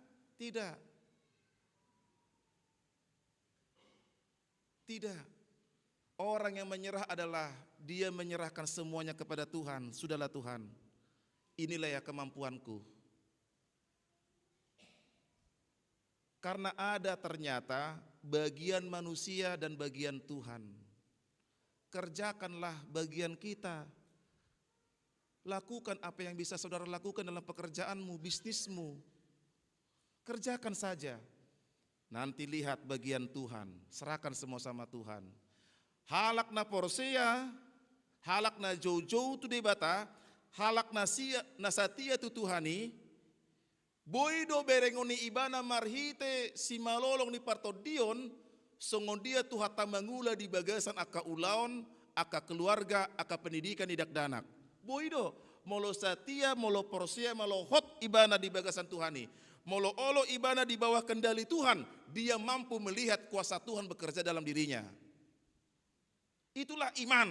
Orang yang menyerah adalah dia menyerahkan semuanya kepada Tuhan. Sudahlah Tuhan, inilah ya kemampuanku. Karena ada ternyata bagian manusia dan bagian Tuhan. Kerjakanlah bagian kita. Lakukan apa yang bisa saudara lakukan dalam pekerjaanmu, bisnismu. Kerjakan saja. Nanti lihat bagian Tuhan. Serahkan semua sama Tuhan. Halak na porseya, halak na jojo tu debata, halak na satia tu Tuhani, boido berengoni ibana marhite si malolong ni partodion, songon dia tu hata mangula di bagasan aka ulaon, aka keluarga, aka pendidikan idak danak. Boido, molo satia, molo porsia, molo hot ibana di bagasan Tuhani. Molo olo ibana di bawah kendali Tuhan, dia mampu melihat kuasa Tuhan bekerja dalam dirinya. Itulah iman.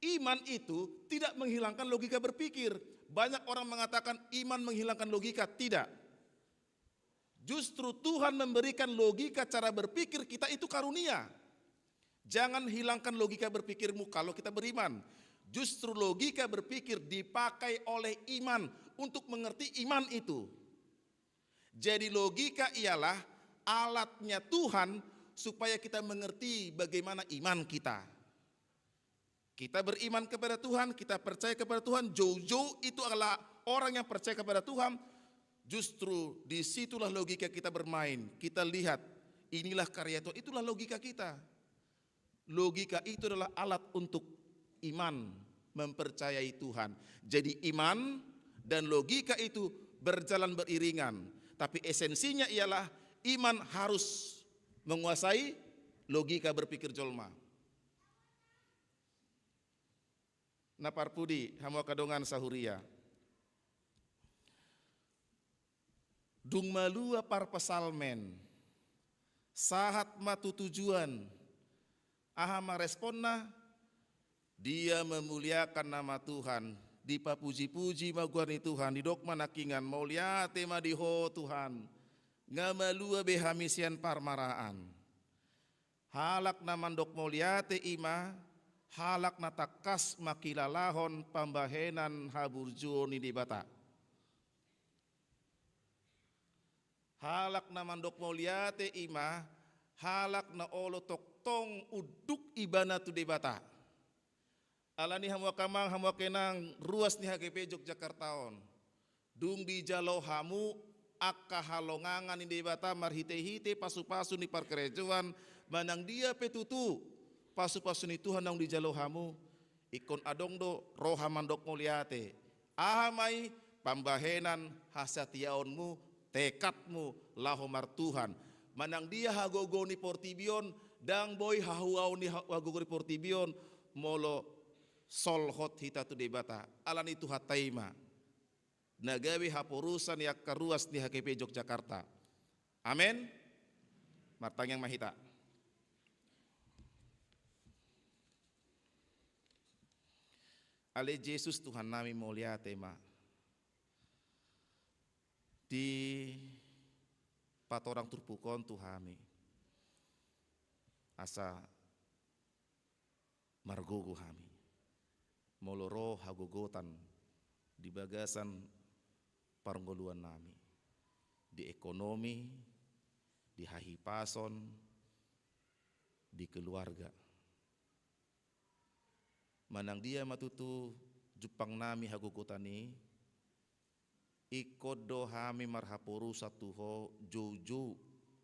Iman itu tidak menghilangkan logika berpikir. Banyak orang mengatakan iman menghilangkan logika, tidak. Justru Tuhan memberikan logika cara berpikir kita itu karunia. Jangan hilangkan logika berpikirmu kalau kita beriman. Justru logika berpikir dipakai oleh iman untuk mengerti iman itu. Jadi logika ialah alatnya Tuhan supaya kita mengerti bagaimana iman kita. Kita beriman kepada Tuhan, kita percaya kepada Tuhan. Jojo itu adalah orang yang percaya kepada Tuhan. Justru disitulah logika kita bermain. Kita lihat, inilah karya Tuhan, itulah logika kita. Logika itu adalah alat untuk iman, mempercayai Tuhan. Jadi iman dan logika itu berjalan beriringan. Tapi esensinya ialah iman harus menguasai logika berpikir jolma. Naparpudi hamu kadongan sahuria. Dung malua par pesalmen, sahat matu tujuan, ahama responna, dia memuliakan nama Tuhan, dipapuji-puji maguani Tuhan, didok manakingan, mauliate madiho Tuhan, ngamalua behamisian parmaraan. Halak na mandok moliate ima, halak na takas makilalahon pambahenan haburjuo ni dibata. Halak na mandok moliate ima, halak na olo toktong uduk ibana tu dibata. Alani hamwa kamang hamwa kenang ruas ni HGP Yogyakartaon. Dung di jalo hamu akka halongangan ni debata marhite-hite pasu-pasu ni parkerejuan manang dia petutu pasu-pasu ni Tuhan nang di jalo hamu ikon adong do roha mandok muliate ahamai pambahenan hasatiaonmu tekadmu lahomar Tuhan manang dia hagogo ni portibion dang boy hahuau ni hagogo ni portibion molo solhot hita tu debata alani tu hataima nagawi hapurusan yak karuas di HKP Yogyakarta. Amin. Martang yang mahita. Ale Yesus Tuhan nami mulia tema. Di patorang turpukon Tuhami. Asa margogo hami. Moloro hagogotan di bagasan parnggoluan nami di ekonomi, di hahipason, di keluarga. Manang dia matutu Jepang nami hagukutani, ikodo hami marhapuru satuho jojo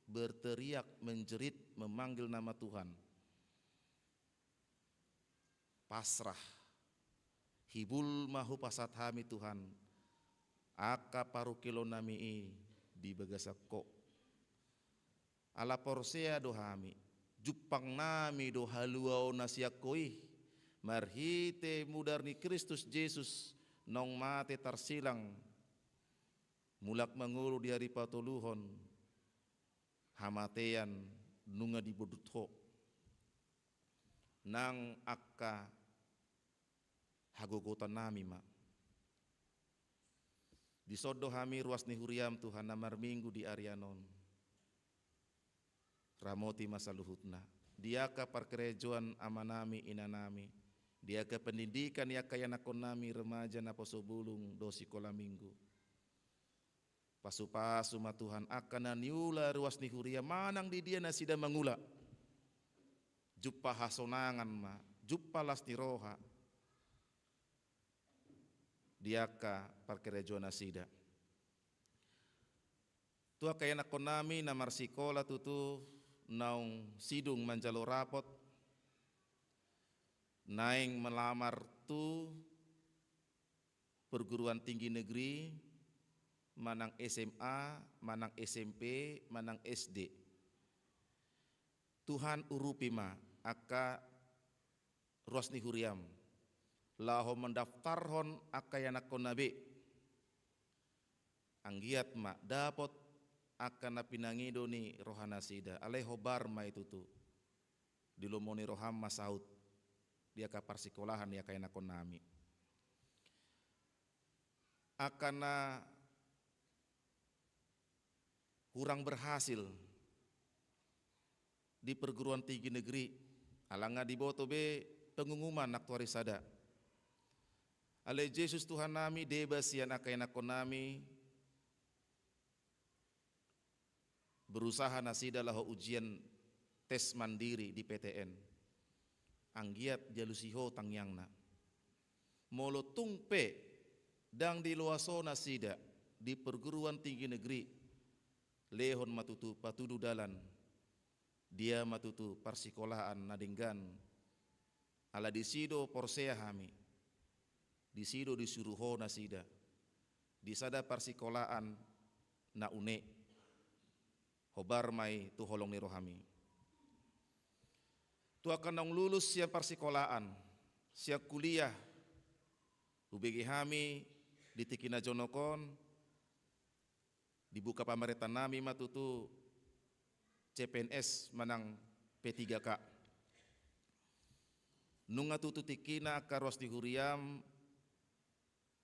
berteriak menjerit memanggil nama Tuhan. Pasrah, hibul mahu pasat hami Tuhan. Aka paru kilo nami di bagasako. Ala porsea dohami, Jupang nami do haluau nasiakoi, marhite mudarni Kristus Yesus nong mate tarsilang, mulak mangulu di hari patuluhon, hamatean nunga di bodutho, nang akka hagogotan nami ma. Di sodo hami ruas ni huriam Tuhan namar minggu di Arianon. Ramoti masa luhutna. Dia ka parkerejuan amanami inanami. Dia ka pendidikan ya kaya nakon nami remaja na posobulung do sikola minggu. Pasu-pasu ma Tuhan akan naniula ruas ni huriam manang di dia nasida mangula. Juppa hasonangan ma, juppa las ni roha. Diaka parkerejuan asida. Tua kaya nakonami na marsikola tutu naung sidung manjalo rapot naing melamar tu perguruan tinggi negeri manang SMA, manang SMP, manang SD. Tuhan urupima aka ruasni huriam laho mendaftarhon akayana konabe anggiat ma dapot akan napinangido ni rohana sida aleho barma itu tu dilomoni roham masaut dia kapar sekolahan ya kayana konami akana kurang berhasil di perguruan tinggi negeri alanga di botobe pengumuman aktuarisada. Ale Yesus Tuhan nami debas yan akay nakon nami berusaha nasida laho ujian tes mandiri di PTN. Anggiat jalusiho tangyang na. Molo tungpe dang di luaso nasida di perguruan tinggi negeri lehon matutu patudu dalan dia matutu parsikolahan nadinggan ala disido porsea hami disido disuruho nasida disada parsikolahan na une hobar mai tu holong ni rohami tu akan nang lulus siap parsikolahan siap kuliah ubegi hami di tikina jonokon dibuka pamaritan nami matutu CPNS manang P3K nunga tutu tikina karos di huriam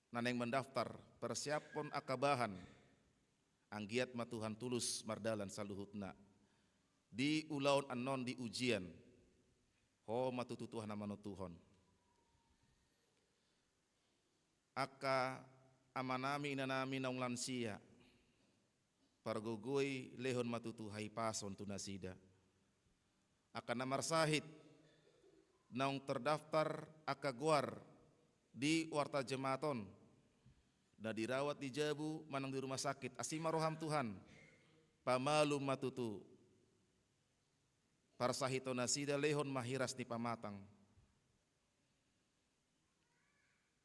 naneng mendaftar persiapon akabahan anggiat ma Tuhan tulus mardalan saluhutna di ulaun anon di ujian ho matutu Tuhan amano Tuhan aka amanami inanami naung lansia pargogoi lehon matutu hai pason tunasida akan namar sahid naung terdaftar aka guar di warta jematon na dirawat di Jabu manang di rumah sakit asima roham Tuhan pamalu matutu parsahito nasida lehon mahiras di pamatang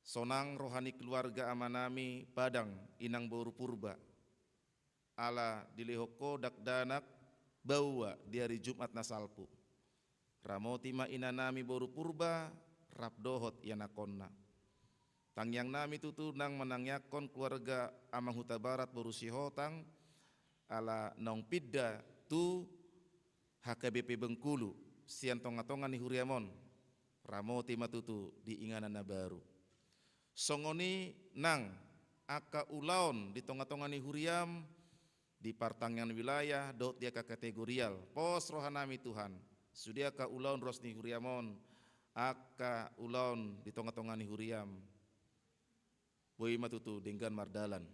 sonang rohani keluarga amanami padang inang boru purba ala dilehoko dakdanak bawa di hari Jumat nasalpu ramoti ma inanami boru purba rapdohot yanakonna tangyang nami tutu nang menangyakon keluarga amang huta barat boru sihotang ala naung pidda tu HKBP Bengkulu sian tonga-tonga ni huriamon ramoti matutu di inganan na baru songoni nang aka ulaon di tonga-tonga ni huriam di partangyan wilayah dot dia ka kategorial pos rohanami Tuhan sudia ka ulaun ros ni huriamon aka ulaun di tonga-tonga ni huriam boi matutu denggan mardalan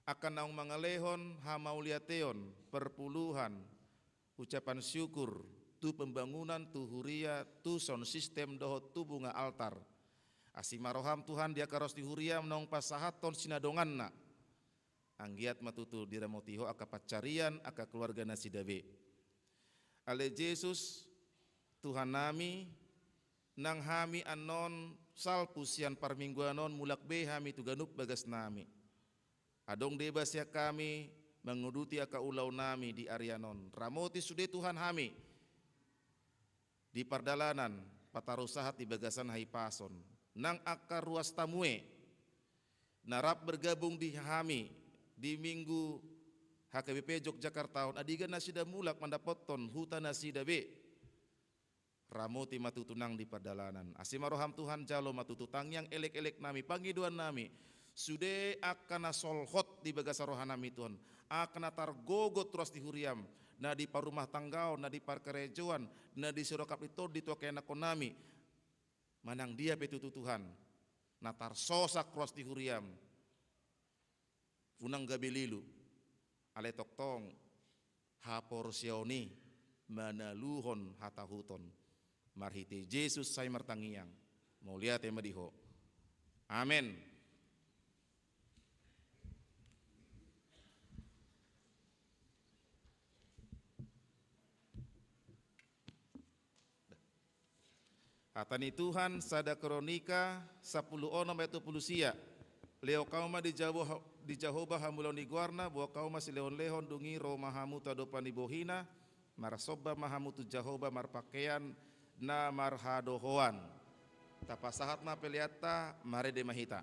akan naung mangalehon hamauliateon perpuluhan ucapan syukur tu pembangunan tu huria tu sound system dohot tu bunga altar asimaroham Tuhan dia karos di huriam naung pasahaton sinadonganna anggiat matutu diramotiho aka pacarian aka keluarga nasidabe ale Yesus Tuhan nami nang hami anon salpusian parmingguanon mulak be hami tuganup bagas nami adong debas ya kami menguduti aka ulau nami di Arianon ramoti sude Tuhan hami di pardalanan patarusahat di bagasan haipason nang aka ruas tamue narap bergabung di hami di minggu HKBP Yogyakarta adigan nasida mulak mandapoton huta nasida be ramoti matutunang di perdalanan asimaroham Tuhan jalo matututang yang elek-elek nami pangiduan nami sude akan solhot di bagasa rohanami Tuhan akan targogot terus di huriam na di parumah tanggau na di parkerejoan na di sirokap itu di tuakena konami manang dia petutu Tuhan natar sosak terus di huriam funang gabelilu ale toktong haporsioni manaluhon hatahuton marhite Yesus say martangiang mau lihat ya madiho amin. Hatani Tuhan sada kronika 10 onom itu pulusia leo kauma di Jahoba hamulon di guarna buah kauma si lehon dungi ro mahamu tadopan di bohina marasoba mahamu tu Jahoba marpakaian na marhadohoan tapasahat na peliata mare de mahita.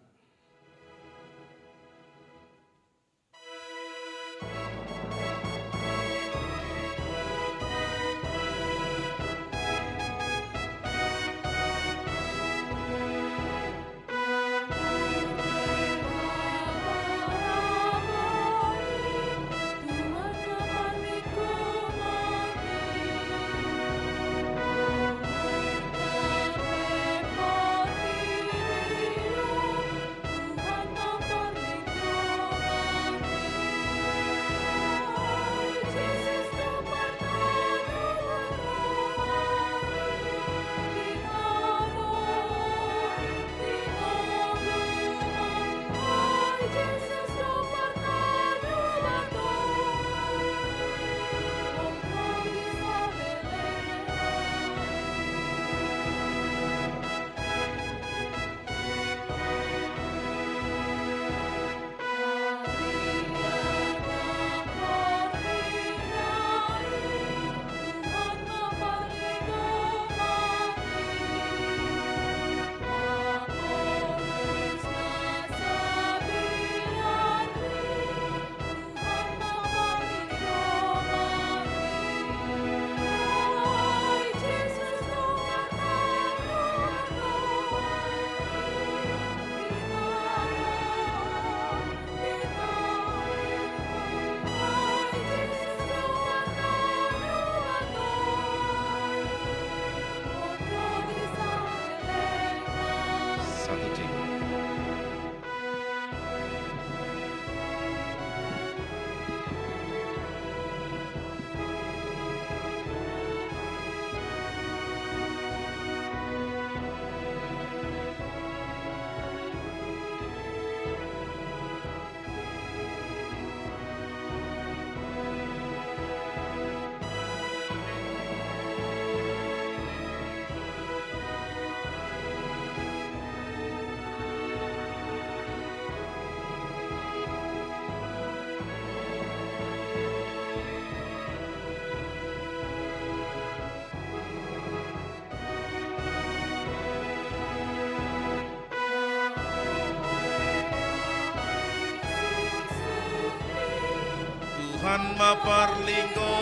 Tuhan maparlinggo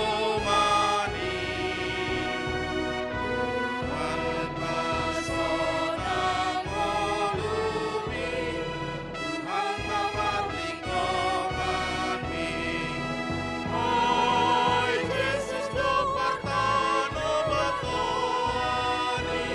mani, Tuhan pasona molumi, Tuhan maparlinggo mani. Ay Jesus do partano batoani,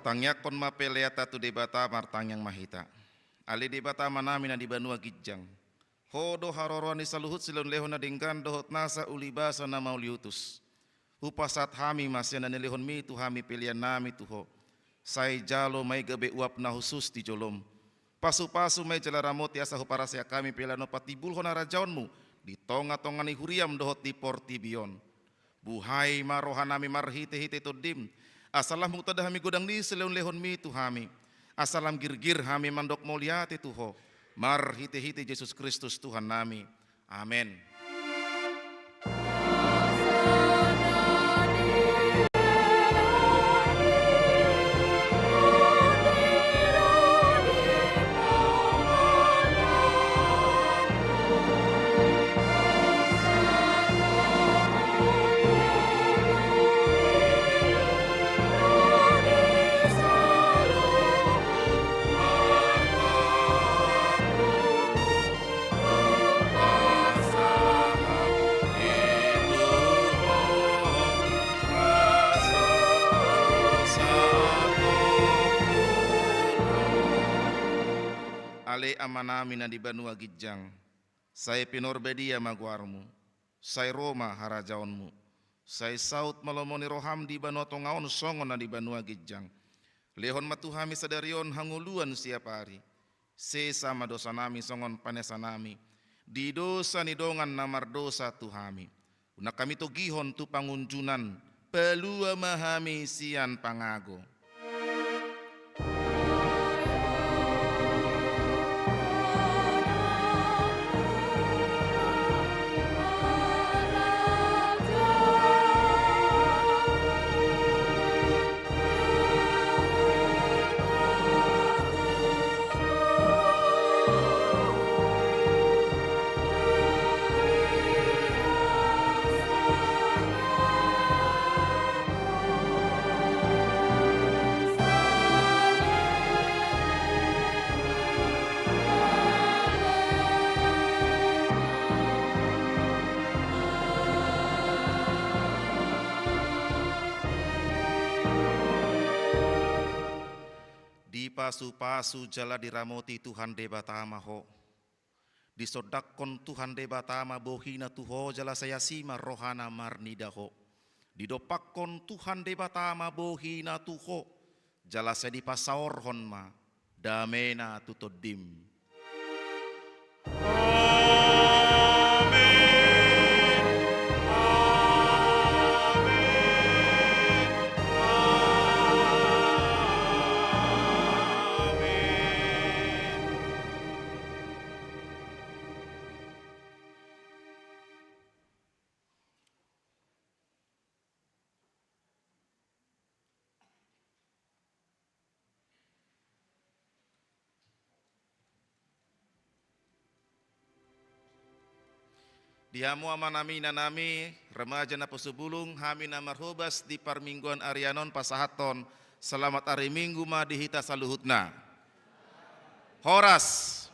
tatangnya kon mapelea tatu debata martang yang mahita. Ali debata manamina di banua gijang. Hodo harorwani saluhut silon lehona denggan dohot nasa ulibasa na mauliutus. Upasat hami masya na nilehon mi tu hami pilihan nami tuho. Sai jalo may gabe uap na husus di jolom. Pasu-pasu may jalaramot yasa huparasya kami pilano patibul hona rajaonmu. Di tonga-tongani huriam dohot di portibion. Buhay marohanami marhite-hite todim. Asalam mutada hami godang ni seleun lehon mi tu hami. Asalam girgir hami mandok moliate tuho. Mar hite-hite Yesus Kristus Tuhan nami. Amin. amanami na di Banua Gijang, saya pinorbedia maguarmu, saya Roma harajaonmu, saya saut malomoni roham di Banua Tongaon songon na di Banua Gijang, lehon matuhami sadarion hanguluan siap hari, sesama dosa nami songon panesa nami, di dosa ni dongan namar dosa tuhami, una kami to gihon tu pangunjunan, pelua mahami sian pangago. Pasu-pasu jala diramoti Tuhan debatama ho. Disodakon Tuhan debatama bohina tuho jala saya sima rohana marnida ho. Didopakon Tuhan debatama bohina tuho jala saya dipasaor honma damena tutodim. Diamu amanami nanami remaja na pusubulung hami na marhubas di parmingguan Arianon pasahaton selamat hari Minggu ma dihita saluhutna. Horas